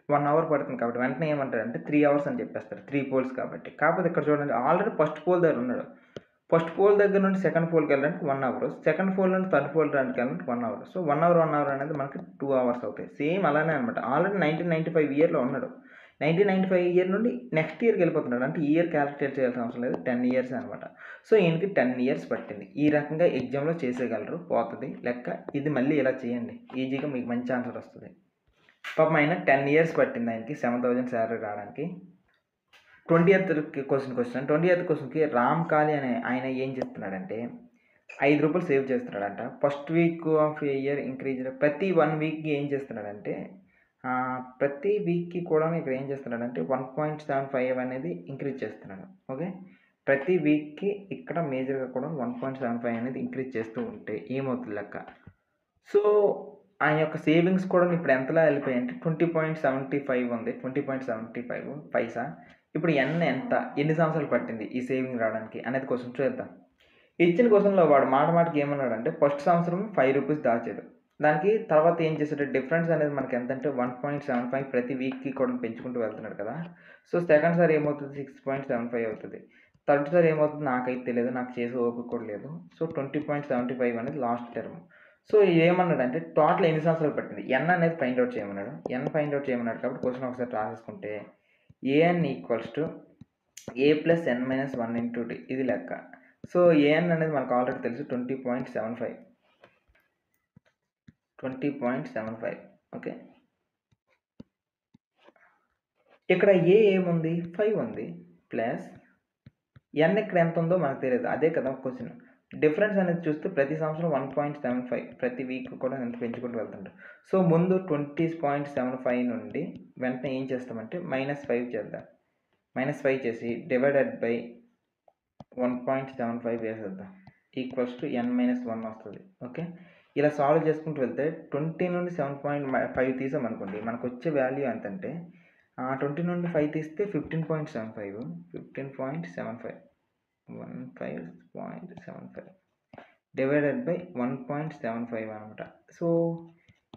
1 అవర్ పడుతుంది కాబట్టి వెంటనే ఏమంటారంటే 3 అవర్స్ అని చెప్పేస్తారు. 3 పోల్స్ కాబట్టి. కాకపోతే ఇక్కడ చూడండి ఆల్రెడీ ఫస్ట్ పోల్ దగ్గర ఉన్నాడు. ఫస్ట్ పోల్ దగ్గర నుండి సెకండ్ పోల్‌కి వెళ్ళడానికి 1 అవర్. సెకండ్ పోల్ నుండి థర్డ్ పోల్ వెళ్ళడానికి 1 అవర్. సో, 1 అవర్ అనేది మనకి 2 అవర్స్ అవుతాయి. సేమ్ అలానే అనమాట. ఆల్రెడీ 1995 ఇయర్‌లో ఉన్నాడు. 1995 ఇయర్ నుండి నెక్స్ట్ ఇయర్‌కి వెళ్ళిపోతున్నాడు. అంటే ఇయర్ క్యాలిక్యులేట్ చేయాల్సిన అవసరం లేదు. 10 ఇయర్స్ అనమాట. సో, ఈయనకి 10 ఇయర్స్ పట్టింది. ఈ రకంగా ఎగ్జామ్‌లో చేసేయగలరు. పోతది లెక్క. ఇది మళ్ళీ ఇలా చేయండి. ఈజీగా మీకు మంచి ఆన్సర్ వస్తది. పాపం ఆయన 10 ఇయర్స్ పట్టింది ఆయనకి 7,000 సాలరీ రావడానికి. 20th క్వెషన్‌కి రామ్ కాళీ అనే ఆయన ఏం చేస్తున్నాడంటే ₹5 సేవ్ చేస్తున్నాడంట. First week of year increase ప్రతి 1 వీక్‌కి ఏం చేస్తున్నాడంటే ప్రతి వీక్‌కి కూడా ఇక్కడ ఏం చేస్తున్నాడంటే 1.75 అనేది ఇంక్రీజ్ చేస్తున్నాడు. ఓకే. ప్రతి వీక్‌కి ఇక్కడ మేజర్‌గా కూడా 1.75 అనేది ఇంక్రీజ్ చేస్తూ ఉంటే ఏమవుతుంది లెక్క. సో, ఆయన యొక్క సేవింగ్స్ కూడా ఇప్పుడు ఎంతలా వెళ్ళిపోయాయంటే 20.75 ఉంది. 20.75 పైసా. ఇప్పుడు ఎంత? ఎన్ని సంవత్సరాలు పట్టింది ఈ సేవింగ్ రావడానికి అనేది క్వెషన్ చూద్దాం. ఇచ్చిన క్వెషన్‌లో వాడు మాటకి ఏమన్నాడంటే ఫస్ట్ సంవత్సరం ₹5 దాచాడు. దానికి తర్వాత ఏం చేసాడు డిఫరెన్స్ అనేది మనకి ఎంతంటే 1.75 ప్రతి వీక్‌కి కూడా పెంచుకుంటూ వెళ్తున్నాడు కదా. సో, సెకండ్ సారి ఏమవుతుంది 6.75 అవుతుంది. థర్డ్ సారి ఏమవుతుంది నాకైతే తెలియదు. నాకు చేసే ఓపిక కూడా లేదు. సో, 20.75 అనేది లాస్ట్ టర్మ్. సో, ఏమన్నాడంటే టోటల్ ఎన్ని సంవత్సరాలు పట్టింది? ఎన్ అనేది ఫైండ్ ఔట్ చేయమన్నాడు. ఎన్ ఫైండ్ ఔట్ చేయమన్నాడు కాబట్టి క్వెషన్ ఒకసారి రాసేసుకుంటే a n equals to A plus N minus 1 into D, ఇది లెక్క. సో ఏఎన్ అనేది మనకు ఆల్రెడీ తెలుసు 20.75. ఓకే, ఇక్కడ ఏ ఏముంది 5 ఉంది, ప్లస్ ఎన్ ఇక్కడ ఎంత ఉందో మనకు తెలియదు, అదే కదా క్వశ్చన్. డిఫరెన్స్ అనేది చూస్తే ప్రతి సంవత్సరం 1.75, ప్రతి వీక్ కూడా ఎంత పెంచుకుంటూ వెళ్తుంటారు. సో ముందు 20.75 నుండి వెంటనే ఏం చేస్తామంటే -5 చేద్దాం. -5 చేసి డివైడెడ్ బై 1.75 వేసేద్దాం, ఈక్వల్స్ టు n-1 వస్తుంది. ఓకే, ఇలా సాల్వ్ చేసుకుంటూ వెళ్తే 20 నుండి 7.5 తీసామనుకోండి, మనకు వచ్చే వాల్యూ ఎంతంటే 20 నుండి 5 తీస్తే 15.75, 15.75 డివైడెడ్ బై 1.75 అనమాట. సో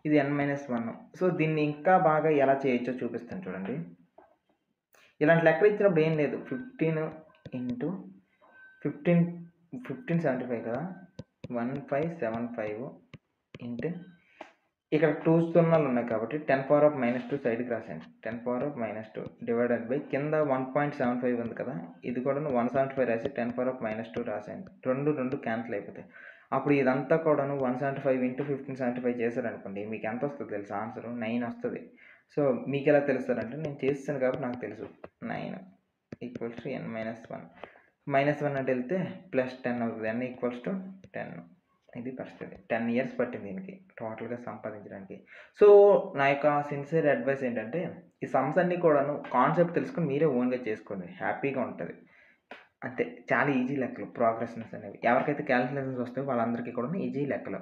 ఇది n-1. సో దీన్ని ఇంకా బాగా ఎలా చేయొచ్చో చూపిస్తాను చూడండి. ఇలాంటి లెక్కలు ఇచ్చినప్పుడు ఏం లేదు, 15 ఇంటూ 1575 కదా, 1575 ఇంటూ ఇక్కడ 2 సున్నాలు ఉన్నాయి కాబట్టి 10⁻⁻2 సైడ్కి రాసాను, 10⁻⁻2 డివైడెడ్ బై కింద 1.75 ఉంది కదా, ఇది కూడా 175 రాసి 10⁻⁻2 రాసాను. రెండు క్యాన్సిల్ అయిపోతాయి. అప్పుడు ఇదంతా కూడాను 175 ఇంటూ 1575 చేశారనుకోండి, మీకు ఎంత వస్తుంది తెలుసు ఆన్సర్? 9 వస్తుంది. సో మీకు ఎలా తెలుస్తారంటే నేను చేస్తాను కాబట్టి నాకు తెలుసు 9 ఈక్వల్స్ టు n-1. -1 అంటే వెళ్తే +10 అవుతుంది, n ఈక్వల్స్ టు 10. ఇది పరిస్థితి. 10 ఇయర్స్ పట్టింది దీనికి టోటల్గా సంపాదించడానికి. సో నా యొక్క సిన్సియర్ అడ్వైస్ ఏంటంటే ఈ సమ్స్ అన్నీ కూడాను కాన్సెప్ట్ తెలుసుకొని మీరే ఓన్గా చేసుకోండి, హ్యాపీగా ఉంటుంది. అంతే, చాలా ఈజీ లెక్కలు ప్రోగ్రెషన్స్ అనేవి. ఎవరికైతే క్యాలిక్యులేషన్స్ వస్తాయో వాళ్ళందరికీ కూడా ఈజీ లెక్కలు.